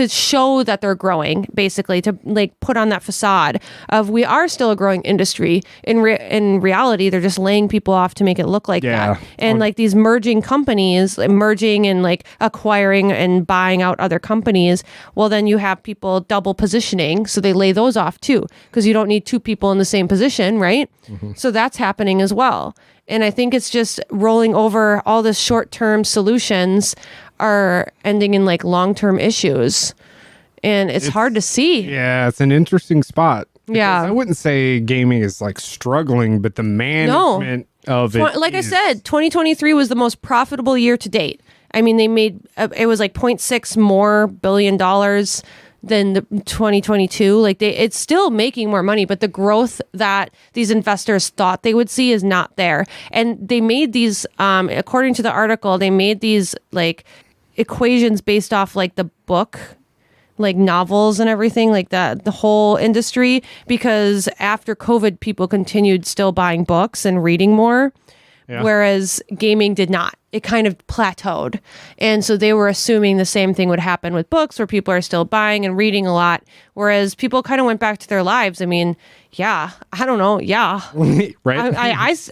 show that they're growing, basically, to like put on that facade of we are still a growing industry. In reality, they're just laying people off to make it look like that. And like these merging companies, merging and like acquiring and buying out other companies, well, then you have people double positioning. So they lay those off too, because you don't need two people in the same position, right? Mm-hmm. So that's happening as well. And I think it's just rolling over. All the short-term solutions are ending in like long-term issues. And it's hard to see. Yeah, it's an interesting spot. Yeah. I wouldn't say gaming is like struggling, but the management of it. Like I said, 2023 was the most profitable year to date. I mean, they made, it was like 0.6 more billion dollars than the 2022. Like it's still making more money, but the growth that these investors thought they would see is not there. And they made these, according to the article, they made these like equations based off like the book, like novels and everything like that, the whole industry, because after COVID, people continued still buying books and reading more. Yeah. Whereas gaming did not. it kind of plateaued. And so they were assuming the same thing would happen with books, where people are still buying and reading a lot, whereas people kind of went back to their lives. I mean, yeah, I don't know. Yeah. Right.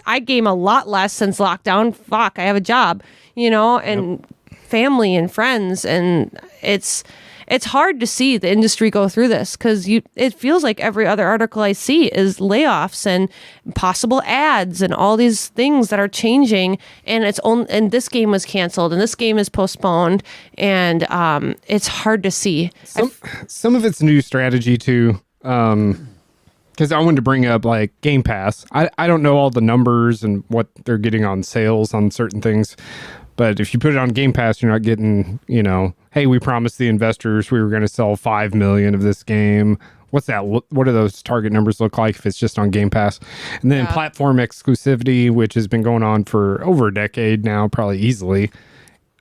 I game a lot less since lockdown. Fuck, I have a job, and family and friends. And it's hard to see the industry go through this, because it feels like every other article I see is layoffs and possible ads and all these things that are changing. And and this game was canceled and this game is postponed, and it's hard to see. Some of it's new strategy too. Because I wanted to bring up like Game Pass. I don't know all the numbers and what they're getting on sales on certain things. But if you put it on Game Pass, you're not getting, hey, we promised the investors we were going to sell 5 million of this game. What's that? What do those target numbers look like if it's just on Game Pass? And then platform exclusivity, which has been going on for over a decade now, probably easily,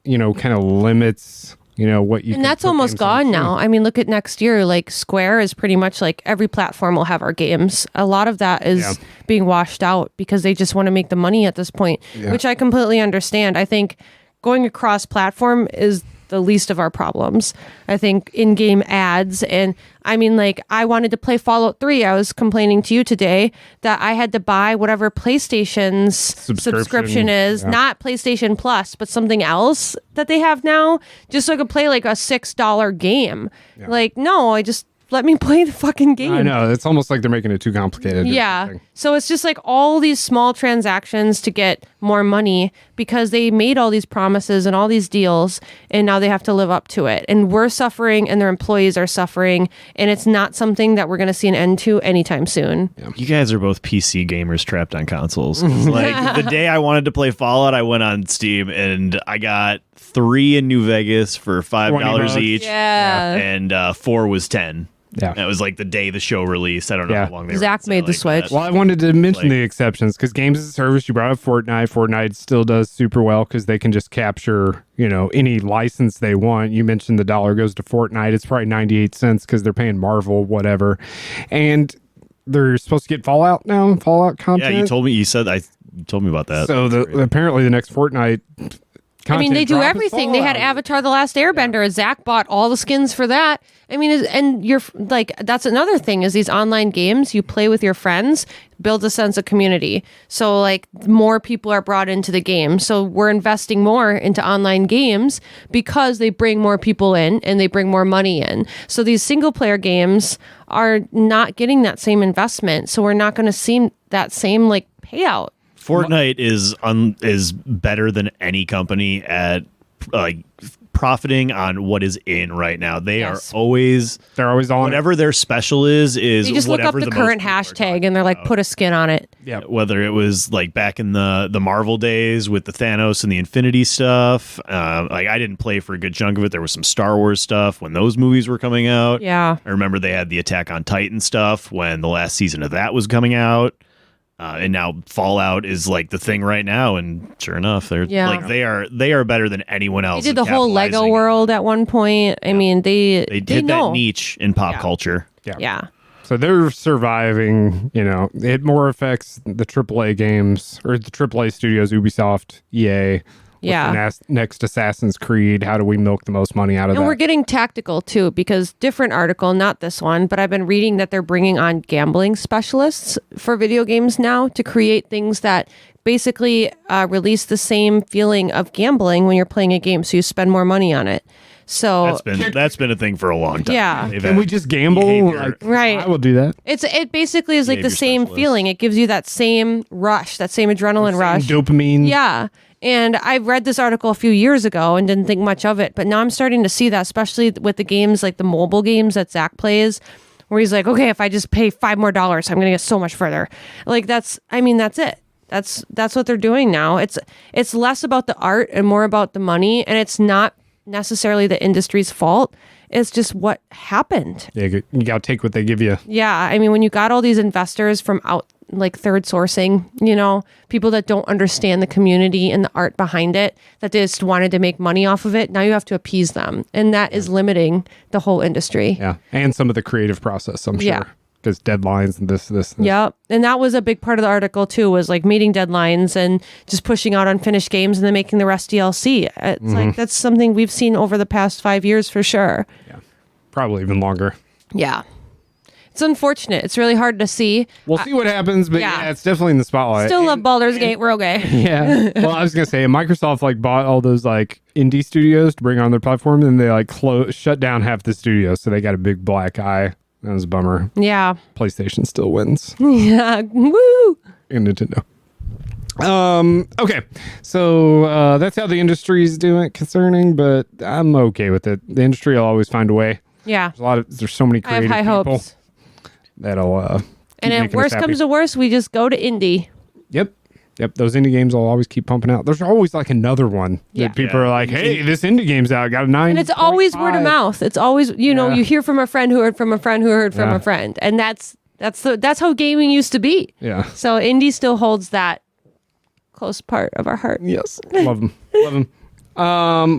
kind of limits, what you And that's almost gone now. I mean, look at next year. Like Square is pretty much like every platform will have our games. A lot of that is being washed out because they just want to make the money at this point, which I completely understand. I think going across platform is the least of our problems. I think in-game ads, and I mean, like, I wanted to play Fallout 3. I was complaining to you today that I had to buy whatever PlayStation's subscription is, not PlayStation Plus, but something else that they have now, just so I could play like a $6 game. Like, no, let me play the fucking game. I know. It's almost like they're making it too complicated. Yeah. So it's just like all these small transactions to get more money because they made all these promises and all these deals, and now they have to live up to it. And we're suffering and their employees are suffering, and it's not something that we're going to see an end to anytime soon. Yeah. You guys are both PC gamers trapped on consoles. Like the day I wanted to play Fallout, I went on Steam and I got 3 in New Vegas for $5 each. Yeah. And 4 was 10. Yeah. That was like the day the show released. I don't know how long they Zach made the switch. Well, I wanted to mention the exceptions because games as a service, you brought up Fortnite. Fortnite still does super well because they can just capture, any license they want. You mentioned the dollar goes to Fortnite. It's probably 98 cents because they're paying Marvel, whatever. And they're supposed to get Fallout now, Fallout content. Yeah, you told me about that. So apparently the next Fortnite I mean, they do everything. They had Avatar: The Last Airbender. Zach bought all the skins for that. I mean, and you're like, that's another thing is these online games you play with your friends builds a sense of community. So like more people are brought into the game. So we're investing more into online games because they bring more people in and they bring more money in. So these single player games are not getting that same investment. So we're not going to see that same like payout. Fortnite is better than any company at like profiting on what is in right now. They're always on whatever their special is you just look up the current hashtag and they're like, put a skin on it. Yeah. Whether it was like back in the Marvel days with the Thanos and the Infinity stuff. Like I didn't play for a good chunk of it. There was some Star Wars stuff when those movies were coming out. Yeah. I remember they had the Attack on Titan stuff when the last season of that was coming out. And now Fallout is like the thing right now, and sure enough, they're like they are better than anyone else. They did the whole Lego world at one point. I mean, they hit that niche in pop culture. Yeah. So they're surviving. It more affects the AAA games or the AAA studios, Ubisoft, EA. The next Assassin's Creed. How do we milk the most money out of that? And we're getting tactical too, because different article, not this one, but I've been reading that they're bringing on gambling specialists for video games now to create things that basically release the same feeling of gambling when you're playing a game. So you spend more money on it. So that's been a thing for a long time. Yeah. Can we just gamble? Right. I will do that. It basically is like the same feeling. It gives you that same rush, that same adrenaline rush. Dopamine. Yeah. And I read this article a few years ago and didn't think much of it, but now I'm starting to see that, especially with the games, like the mobile games that Zach plays, where he's like, okay, if I just pay $5 more, I'm going to get so much further. Like that's it. That's what they're doing now. It's less about the art and more about the money, and it's not necessarily the industry's fault. It's just what happened. Yeah, you got to take what they give you. Yeah. I mean, when you got all these investors from like third sourcing, people that don't understand the community and the art behind it, that they just wanted to make money off of it. Now you have to appease them. And that is limiting the whole industry. Yeah. And some of the creative process, I'm sure. because deadlines and this. Yep. And that was a big part of the article too, was like meeting deadlines and just pushing out unfinished games and then making the rest DLC. It's like that's something we've seen over the past 5 years for sure. Yeah, probably even longer. Yeah. It's unfortunate. It's really hard to see. We'll see what happens, but yeah. it's definitely in the spotlight. Still love Baldur's Gate. We're okay. Yeah. Well, I was gonna say Microsoft like bought all those like indie studios to bring on their platform, and they like shut down half the studios, so they got a big black eye. That was a bummer. Yeah. PlayStation still wins. Yeah. Woo! And Nintendo. Okay. So that's how the industry's doing concerning, but I'm okay with it. The industry will always find a way. Yeah. There's so many I have creative high people hopes. that'll And if worst comes to worst, we just go to indie. Yep, those indie games will always keep pumping out. There's always like another one that people are like, "Hey, this indie game's out. Got a 9." And it's always word of mouth. It's always, you know, you hear from a friend who heard from a friend who heard from a friend, and that's how gaming used to be. Yeah. So indie still holds that close part of our heart. Yes, love them. Love them.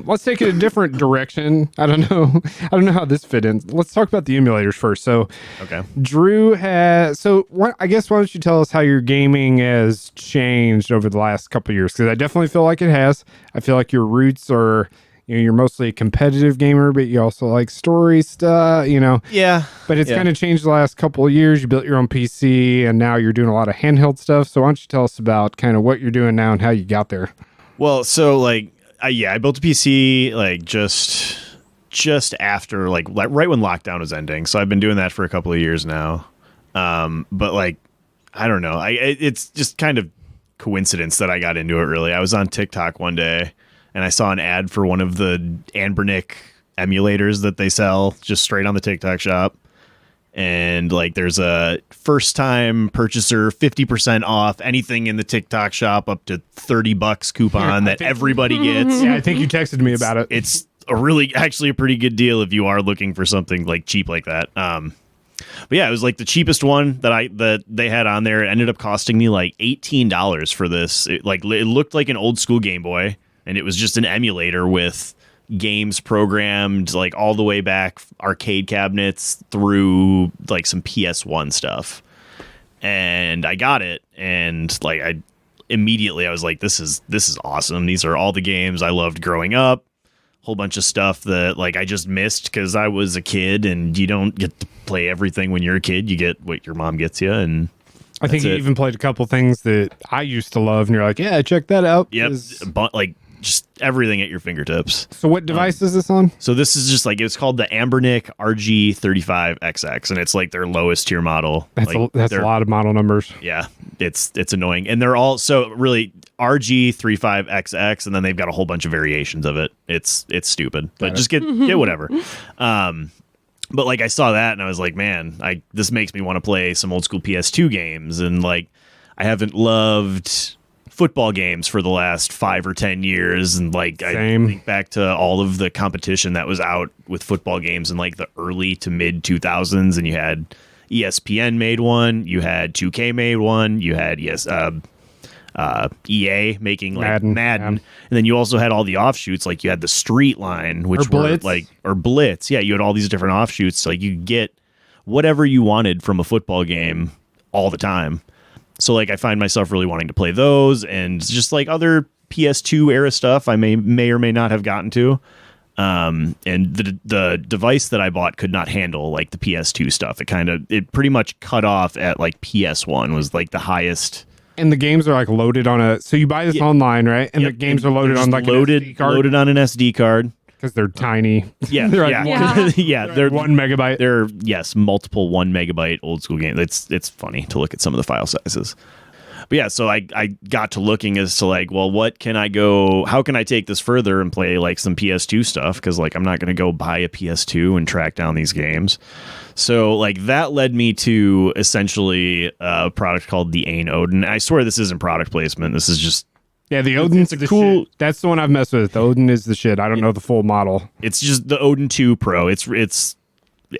Let's take it a different direction. I don't know how this fit in. Let's talk about the emulators first. So, Okay. Drew has. So, I guess why don't you tell us how your gaming has changed over the last couple of years? Because I definitely feel like it has. I feel like your roots are, you're mostly a competitive gamer, but you also like story stuff. Yeah. But it's kind of changed the last couple of years. You built your own PC, and now you're doing a lot of handheld stuff. So, why don't you tell us about kind of what you're doing now and how you got there? Well, so like. I built a PC like just after like right when lockdown was ending. So I've been doing that for a couple of years now. But like, I don't know. It's just kind of coincidence that I got into it. Really, I was on TikTok one day and I saw an ad for one of the Anbernic emulators that they sell just straight on the TikTok shop. And like there's a first time purchaser 50% off anything in the TikTok shop up to $30 coupon that everybody gets. Yeah, I think you texted me about it. It's actually a pretty good deal if you are looking for something like cheap like that. But yeah, it was like the cheapest one that they had on there. It ended up costing me like $18 for this. It looked like an old school Game Boy, and it was just an emulator with games programmed like all the way back, arcade cabinets through like some PS1 stuff. And I got it, and like I was like, this is awesome. These are all the games I loved growing up. Whole bunch of stuff that like I just missed because I was a kid, and you don't get to play everything when you're a kid. You get what your mom gets you, and I think you even played a couple things that I used to love, and you're like, yeah, check that out. Yep, like just everything at your fingertips. So what device is this on? So this is just like, it's called the Anbernic RG35XX, and it's like their lowest tier model. That's like, a lot of model numbers. Yeah, it's annoying. And they're all, so really RG35XX, and then they've got a whole bunch of variations of it. It's stupid, but just get whatever. But like I saw that and I was like, man, this makes me want to play some old school PS2 games. And like, I haven't loved football games for the last 5 or 10 years, and like Same. I think back to all of the competition that was out with football games in like the early to mid 2000s, and you had ESPN made one, you had 2K made one, you had EA making like Madden. And then you also had all the offshoots, like you had the Street line, which were like, or Blitz. Yeah, you had all these different offshoots, like you could get whatever you wanted from a football game all the time. So like I find myself really wanting to play those, and just like other PS2 era stuff I may or may not have gotten to. And the device that I bought could not handle like the PS2 stuff. It pretty much cut off at like PS1 was like the highest. And the games are like loaded on so you buy this online, right? And the games are loaded on like an SD card. Loaded on an SD card. Because they're tiny. Yeah, they're like they're 1 megabyte. They're multiple 1 megabyte old school games. It's funny to look at some of the file sizes. But yeah, so I got to looking as to like, well, how can I take this further and play like some PS2 stuff? Because like I'm not going to go buy a PS2 and track down these games. So like that led me to essentially a product called the Ain Odin. I swear this isn't product placement. This is just. Yeah, the Odin's the cool. Shit. That's the one I've messed with. The Odin is the shit. I don't know the full model. It's just the Odin 2 Pro. It's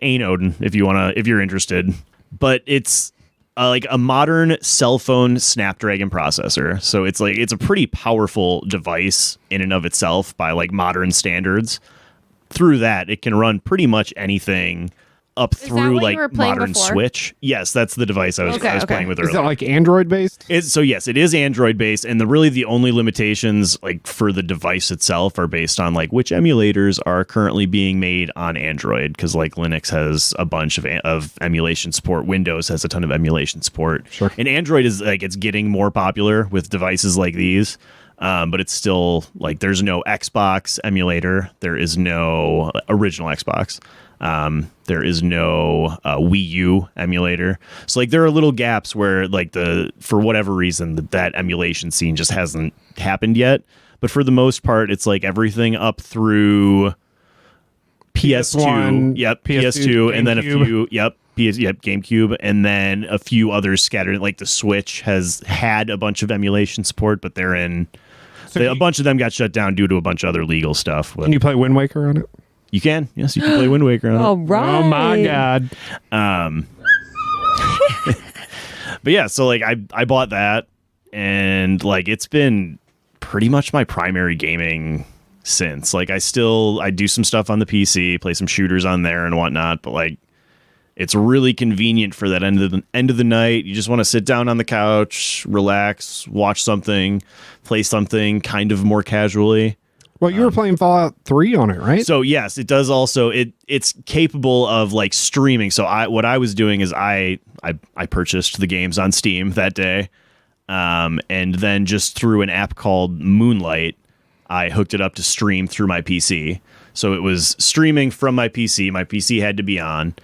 Ain Odin if you're interested. But it's like a modern cell phone Snapdragon processor. So it's a pretty powerful device in and of itself by like modern standards. Through that, it can run pretty much anything up that through what you like were playing modern before? Switch. Yes, that's the device I was playing with earlier. Is it like Android based? So yes, it is Android based, and the only limitations like for the device itself are based on like which emulators are currently being made on Android, because like Linux has a bunch of emulation support, Windows has a ton of emulation support, and Android is like it's getting more popular with devices like these. But it's still like there's no Xbox emulator, there is no original Xbox. There is no Wii U emulator. So like there are little gaps where like for whatever reason that emulation scene just hasn't happened yet. But for the most part, it's like everything up through PS2, PS2, and then a few, GameCube, and then a few others scattered. Like the Switch has had a bunch of emulation support, but they're in. A bunch of them got shut down due to a bunch of other legal stuff. Can you play Wind Waker on it? You can. Yes, you can play Wind Waker on it. All right. Oh my god. But yeah, so like I bought that, and like it's been pretty much my primary gaming since. Like I do some stuff on the PC, play some shooters on there and whatnot, but like it's really convenient for that end of the night. You just want to sit down on the couch, relax, watch something, play something kind of more casually. Well, you were playing Fallout 3 on it, right? So yes, it does also. It's capable of like streaming. So what I was doing is I purchased the games on Steam that day, and then just through an app called Moonlight, I hooked it up to stream through my PC. So it was streaming from my PC. My PC had to be on.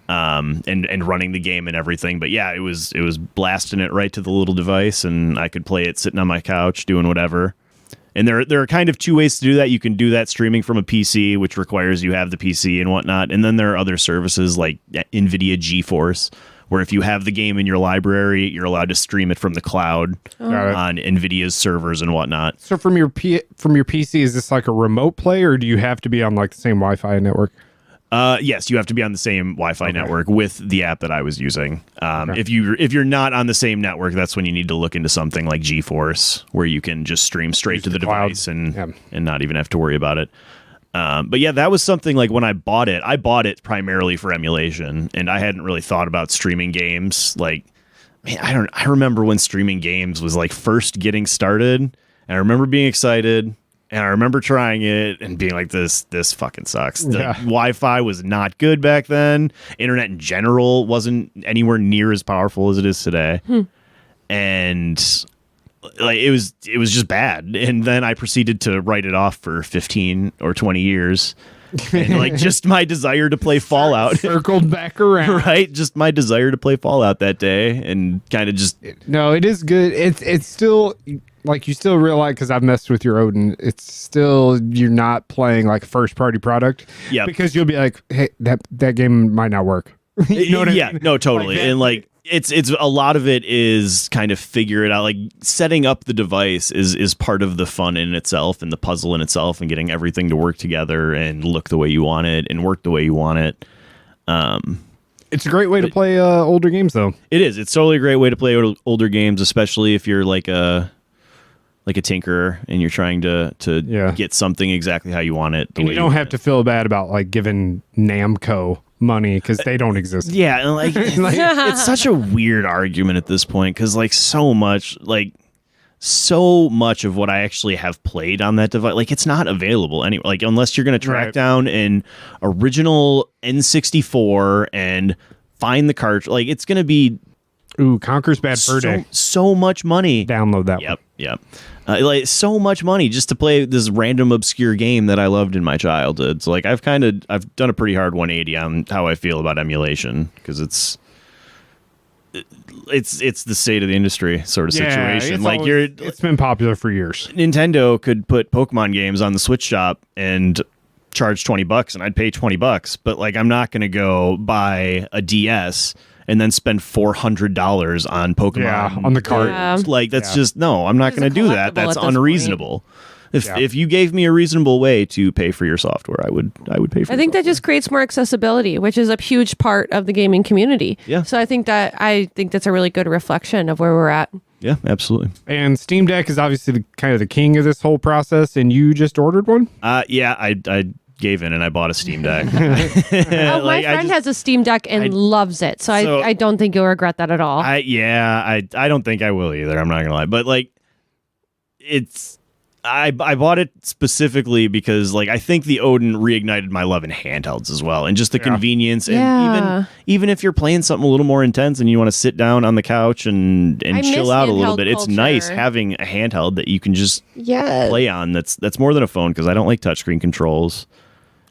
And running the game and everything. But yeah, it was blasting it right to the little device, and I could play it sitting on my couch doing whatever. And there are kind of two ways to do that. You can do that streaming from a PC, which requires you have the PC and whatnot. And then there are other services like NVIDIA GeForce, where if you have the game in your library, you're allowed to stream it from the cloud on NVIDIA's servers and whatnot. So from your PC, is this like a remote play, or do you have to be on like the same Wi-Fi network? Yes, you have to be on the same Wi-Fi network with the app that I was using. If you're not on the same network, that's when you need to look into something like GeForce, where you can just stream straight to the device and not even have to worry about it. But yeah, that was something like when I bought it primarily for emulation, and I hadn't really thought about streaming games. Like, man, I remember when streaming games was like first getting started, and I remember being excited. And I remember trying it and being like, this fucking sucks. The Wi-Fi was not good back then. Internet in general wasn't anywhere near as powerful as it is today. And like it was just bad. And then I proceeded to write it off for 15 or 20 years. And like just my desire to play Fallout circled back around. Right? Just my desire to play Fallout that day, and kind of just No, it is good. It's still like you still realize, because I've messed with your Odin, it's still, you're not playing like a first party product. Yeah. Because you'll be like, hey, that game might not work. You know what I mean? No, totally. Like that, and like it's a lot of it is kind of figure it out. Like setting up the device is part of the fun in itself, and the puzzle in itself, and getting everything to work together and look the way you want it and work the way you want it. It's a great way to play older games, though. It is. It's totally a great way to play older games, especially if you're like a tinkerer and you're trying to get something exactly how you want it. And you don't have to feel bad about like giving Namco money, because they don't exist. Yeah, and like it's such a weird argument at this point, because like so much of what I actually have played on that device, like it's not available anywhere. Like unless you're going to track down an original N64 and find the cartridge, like it's going to be Conker's Bad Fur Day. So much money. Download that one. Yep. Like so much money just to play this random obscure game that I loved in my childhood. So like I've done a pretty hard 180 on how I feel about emulation, because it's the state of the industry sort of situation. Like it's been popular for years. Nintendo could put Pokemon games on the Switch shop and charge $20, and I'd pay $20. But like I'm not going to go buy a DS and then spend $400 on Pokemon on the cart. Yeah. Like that's just no. I'm not going to do that. That's unreasonable. If you gave me a reasonable way to pay for your software, I would pay for. I think that just creates more accessibility, which is a huge part of the gaming community. Yeah. So I think that's a really good reflection of where we're at. Yeah, absolutely. And Steam Deck is obviously kind of the king of this whole process, and you just ordered one? Yeah, I gave in and I bought a Steam Deck. Oh, my friend has a Steam Deck and loves it, so I don't think you'll regret that at all. I don't think I will either. I'm not gonna lie, but like, I bought it specifically because like I think the Odin reignited my love in handhelds as well, and just the convenience, and even if you're playing something a little more intense and you want to sit down on the couch and chill out a little bit, it's nice having a handheld that you can just play on. That's more than a phone, because I don't like touchscreen controls.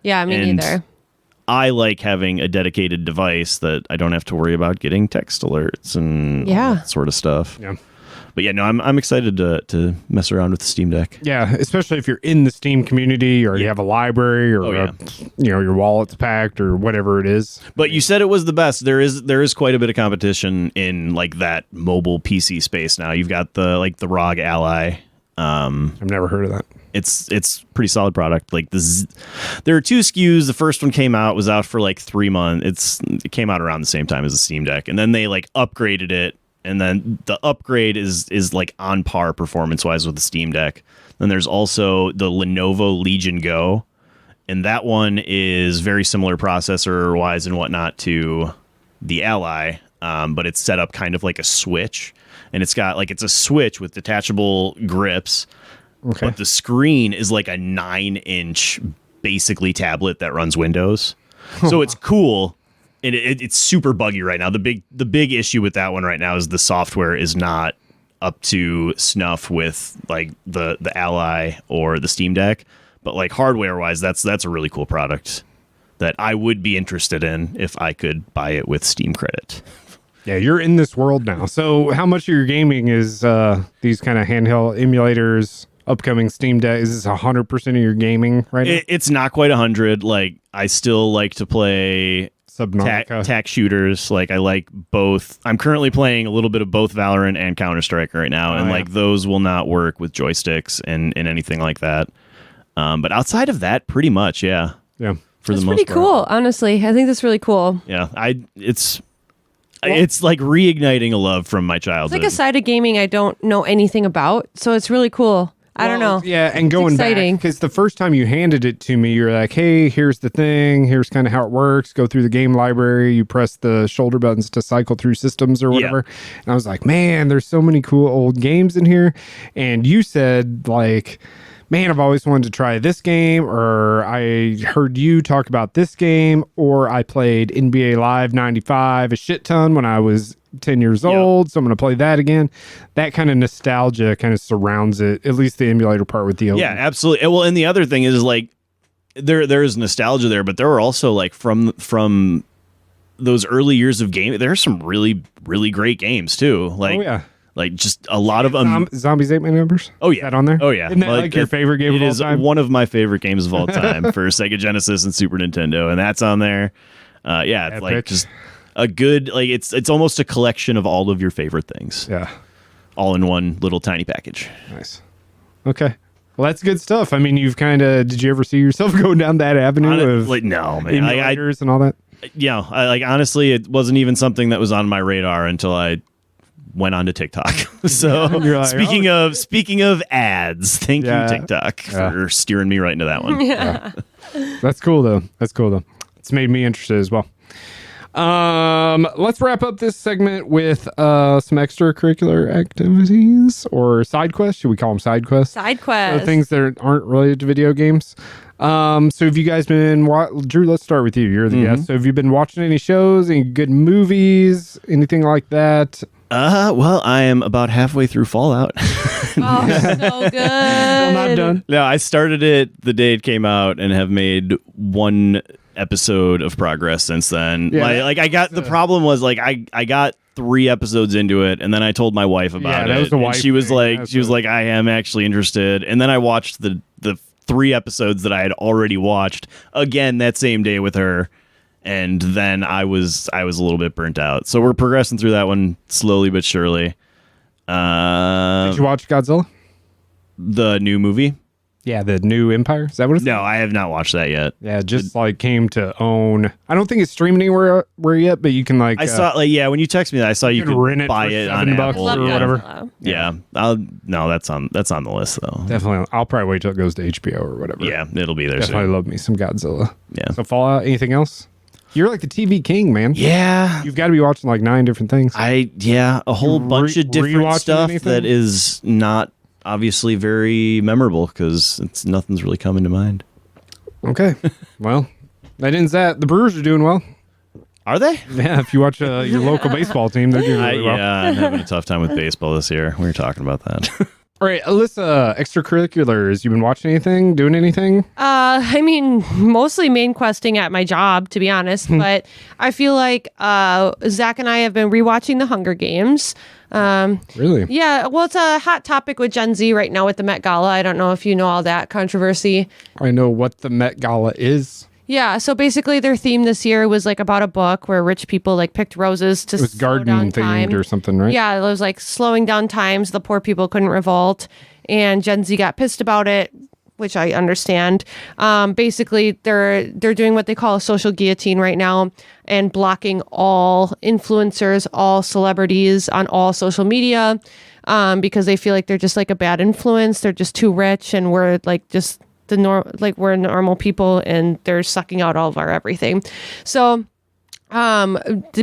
Yeah, me neither. I like having a dedicated device that I don't have to worry about getting text alerts and all that sort of stuff. Yeah. But yeah, no, I'm excited to mess around with the Steam Deck. Yeah, especially if you're in the Steam community, or you have a library, or your wallet's packed, or whatever it is. But you said it was the best. There is quite a bit of competition in like that mobile PC space now. You've got the ROG Ally. I've never heard of that. It's pretty solid product. Like there are 2 SKUs. The first one was out for like 3 months. It came out around the same time as the Steam Deck, and then they like upgraded it. And then the upgrade is like on par performance-wise with the Steam Deck. Then there's also the Lenovo Legion Go, and that one is very similar processor-wise and whatnot to the Ally, but it's set up kind of like a Switch, and it's a Switch with detachable grips, but the screen is like a 9-inch basically tablet that runs Windows. So it's cool. And it's super buggy right now. The big issue with that one right now is the software is not up to snuff with like the Ally or the Steam Deck. But like hardware wise, that's a really cool product that I would be interested in if I could buy it with Steam credit. Yeah, you're in this world now. So how much of your gaming is these kind of handheld emulators, upcoming Steam Deck? Is this 100% of your gaming right now? It's not quite 100. Like I still like to play tac shooters. Like I like both. I'm currently playing a little bit of both Valorant and Counter-Strike right now, and like those will not work with joysticks and anything like that. But outside of that, pretty much, yeah. For that's the most pretty part. cool, honestly. I think that's really cool. Yeah, it's like reigniting a love from my childhood. It's like a side of gaming I don't know anything about, so it's really cool. I don't know. Yeah, and going back, because the first time you handed it to me, you're like, hey, here's the thing. Here's kind of how it works. Go through the game library. You press the shoulder buttons to cycle through systems or whatever. And I was like, man, there's so many cool old games in here. And you said, like, man, I've always wanted to try this game, or I heard you talk about this game, or I played NBA Live 95 a shit ton when I was 10 years old, so I'm going to play that again. That kind of nostalgia kind of surrounds it, at least the emulator part with the Odin. Yeah, absolutely. Well, and the other thing is like there is nostalgia there, but there are also like from those early years of gaming, there are some really, really great games too. Like, like just a lot of Zombies Ate My Numbers. Oh yeah, is that on there? Oh yeah, isn't that like your favorite game of all time? It is one of my favorite games of all time for Sega Genesis and Super Nintendo, and that's on there. It's like just a good, like it's almost a collection of all of your favorite things. Yeah, all in one little tiny package. Nice. Okay. Well, that's good stuff. I mean, did you ever see yourself going down that avenue of like, no, man, emulators and all that? Yeah, honestly, it wasn't even something that was on my radar until I went on to TikTok. So like, speaking of ads, thank you TikTok for steering me right into that one. That's cool though. It's made me interested as well. Let's wrap up this segment with some extracurricular activities or side quests. Should we call them side quests? Side quests. Things that aren't related to video games. So have you guys been Drew, let's start with you. You're the guest. So have you been watching any shows, any good movies, anything like that? Well, I am about halfway through Fallout. So good. I'm not done. No, I started it the day it came out and have made one episode of progress since then. The problem was like I got 3 episodes into it, and then I told my wife about it. And she was like, I am actually interested. And then I watched the 3 episodes that I had already watched again that same day with her. And then I was a little bit burnt out. So we're progressing through that one slowly but surely. Did you watch Godzilla? The new movie? Yeah, the new Empire. Is that what it's No, I have not watched that yet. Yeah, just like came to own. I don't think it's streaming anywhere yet, but you can like. I saw when you text me that I saw you could rent it buy for it on $7 Apple or yeah. whatever. Yeah, that's on the list though. Definitely, I'll probably wait till it goes to HBO or whatever. Yeah, it'll be there Definitely soon. love me some Godzilla. Yeah. So Fallout. Anything else? You're like the TV king, man. Yeah, You've got to be watching like 9 different things. a whole bunch of different rewatching stuff anything? that is not obviously very memorable because nothing's really coming to mind. Okay. Well, that ends that. The Brewers are doing well. Are they? Yeah, if you watch your local baseball team, they're doing really well. Yeah, I'm having a tough time with baseball this year. We were talking about that. All right, Alyssa, extracurriculars. You been watching anything? Doing anything? I mean, mostly main questing at my job, to be honest. But I feel like Zach and I have been rewatching The Hunger Games. Really? Yeah, well, it's a hot topic with Gen Z right now with the Met Gala. I don't know if you know all that controversy. I know what the Met Gala is. Yeah, so basically their theme this year was like about a book where rich people like picked roses to It was slow down garden time. themed or something, right? Yeah, it was like slowing down times. The poor people couldn't revolt, and Gen Z got pissed about it, which I understand. Basically, they're doing what they call a social guillotine right now and blocking all influencers, all celebrities on all social media because they feel like they're just like a bad influence. They're just too rich, and we're like just we're normal people, and they're sucking out all of our everything. So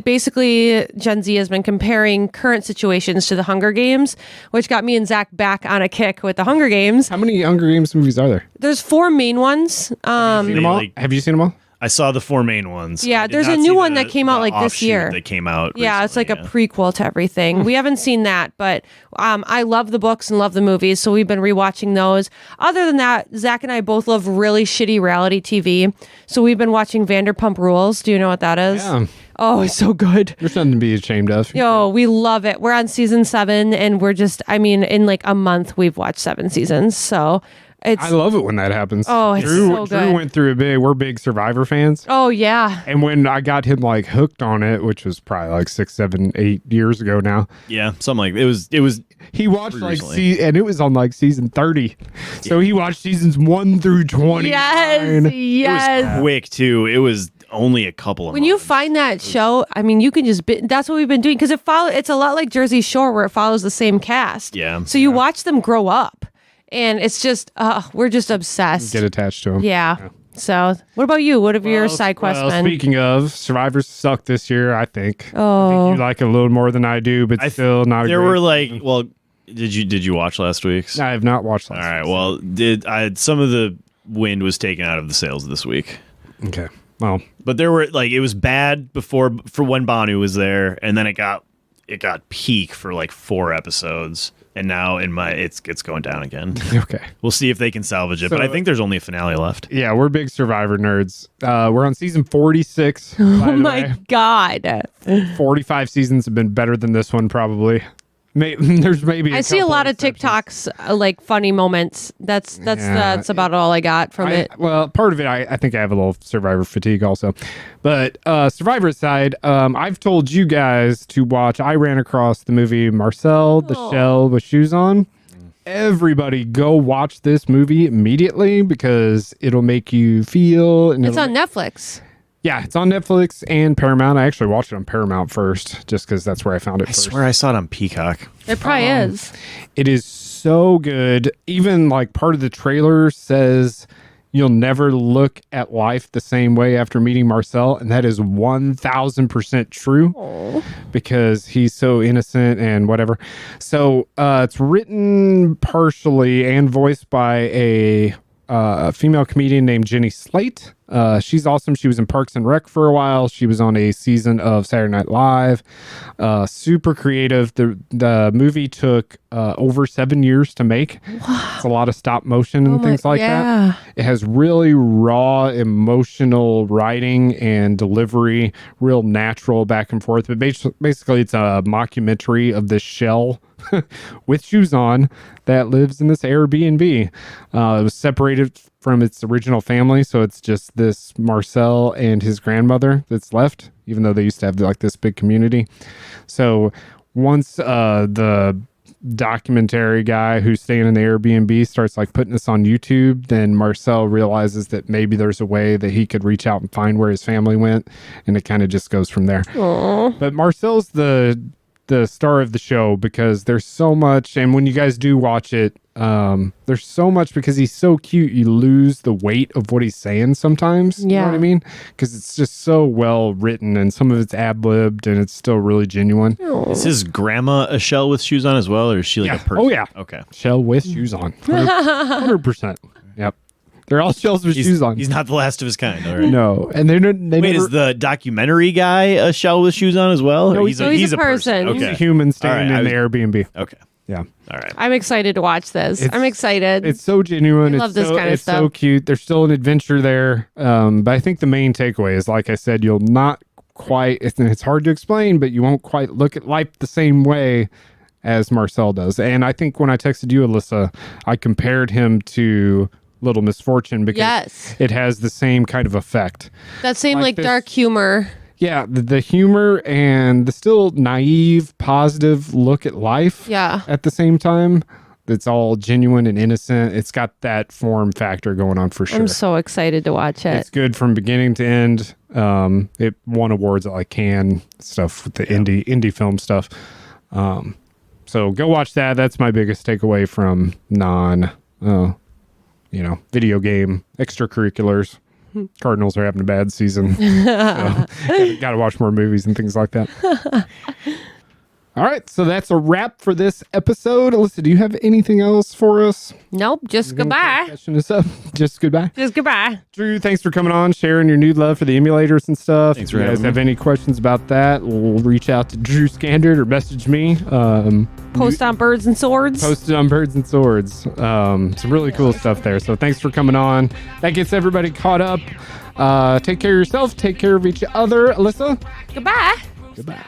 basically Gen Z has been comparing current situations to the Hunger Games, which got me and Zach back on a kick with the Hunger Games. How many Hunger Games movies are there? There's 4 main ones. Seen them all? Have you seen them all? I saw the 4 main ones. Yeah, I did there's not a new see one that came out, the like, this offshoot year. That came out. Yeah, it's like recently, a prequel to everything. We haven't seen that, but I love the books and love the movies, so we've been rewatching those. Other than that, Zach and I both love really shitty reality TV, so we've been watching Vanderpump Rules. Do you know what that is? Yeah. Oh, it's so good. There's nothing to be ashamed of. Yo, we love it. We're on season 7, and we're just, in like a month, we've watched 7 seasons, so... I love it when that happens. Oh, it's so good. Drew went through we're big Survivor fans. Oh, yeah. And when I got him like hooked on it, which was probably like 6, 7, 8 years ago now. Yeah, something like it was. He watched like recently. and it was on like season 30. So he watched seasons 1 through 20. Yes, It was yes. quick too. It was only a couple of When you months. find that show, you can just that's what we've been doing because it's a lot like Jersey Shore where it follows the same cast. Yeah. So you watch them grow up, and it's just we're just obsessed. Get attached to him. Yeah. So what about you? What have your side quests been? Speaking of, Survivors sucked this year, I think. Oh. I think you like it a little more than I do, but still not There great. were like, well, did you watch last week's? I have not watched All last right. week's. Well, some of the wind was taken out of the sails this week. Okay. Well, But there were like it was bad for when Banu was there, and then it got peak for like 4 episodes, and now it's going down again. okay. We'll see if they can salvage it, So- but I think there's only a finale left. Yeah, we're big Survivor nerds. We're on season 46. Oh by the my way. God. 45 seasons have been better than this one, probably. There's maybe I see a couple lot of exceptions. TikToks like funny moments. That's about all I got from it. Well, part of it, I think I have a little Survivor fatigue also. But Survivor side, I've told you guys to watch. I ran across the movie Marcel, the Shell with Shoes on. Everybody go watch this movie immediately because it'll make you feel. And It's it'll on Netflix. Yeah, it's on Netflix and Paramount. I actually watched it on Paramount first just because that's where I found it I first. swear I saw it on Peacock. It probably is. It is so good. Even like part of the trailer says you'll never look at life the same way after meeting Marcel. And that is 1000% true because he's so innocent and whatever. So it's written partially and voiced by a female comedian named Jenny Slate. She's awesome. She was in Parks and Rec for a while. She was on a season of Saturday Night Live. Super creative. The movie took over 7 years to make. It's a lot of stop motion and things like that. It has really raw emotional writing and delivery, real natural back and forth. But basically it's a mockumentary of this shell with shoes on that lives in this Airbnb. It was separated from its original family, so it's just this Marcel and his grandmother that's left, even though they used to have like this big community. So once the documentary guy who's staying in the Airbnb starts like putting this on YouTube, then Marcel realizes that maybe there's a way that he could reach out and find where his family went, and it kind of just goes from there. Aww. But Marcel's the star of the show because there's so much, and when you guys do watch it, there's so much because he's so cute, you lose the weight of what he's saying sometimes. You know what I mean? Because it's just so well written, and some of it's ad-libbed, and it's still really genuine. Is his grandma a shell with shoes on as well, or is she like a person? Oh yeah. Okay. Shell with shoes on. 100%. Yep. They're all shells with shoes on. He's not the last of his kind. All right. No, and they Wait, never, is the documentary guy a shell with shoes on as well? No, Or he's a person. Okay. he's a human staying All right, in the Airbnb. Okay. Yeah. All right. I'm excited to watch this. I'm excited. It's so genuine. I love this kind of it's so stuff. cute. There's still an adventure there. But I think the main takeaway is, like I said, you'll not quite, it's hard to explain, but you won't quite look at life the same way as Marcel does. And I think when I texted you, Alyssa, I compared him to Little Misfortune because it has the same kind of effect. That same like this- dark humor. Yeah, the humor and the still naive, positive look at life. Yeah. At the same time, it's all genuine and innocent. It's got that form factor going on for sure. I'm so excited to watch it. It's good from beginning to end. It won awards at like Cannes stuff with the indie film stuff. So go watch that. That's my biggest takeaway from video game extracurriculars. Cardinals are having a bad season. So, gotta watch more movies and things like that. All right, so that's a wrap for this episode. Alyssa, do you have anything else for us? Nope, just goodbye. Catching us up. Just goodbye. Just goodbye. Drew, thanks for coming on, sharing your new love for the emulators and stuff. Thanks if you for guys having have me. any questions about that, we'll reach out to Drew Scandard or message me. Post on Birds and Swords. Posted on Birds and Swords. Some really cool stuff there. So thanks for coming on. That gets everybody caught up. Take care of yourself. Take care of each other. Alyssa? Goodbye. Goodbye.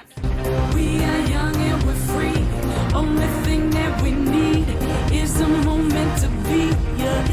We are young and we're free. Only thing that we need is a moment to be. Yeah,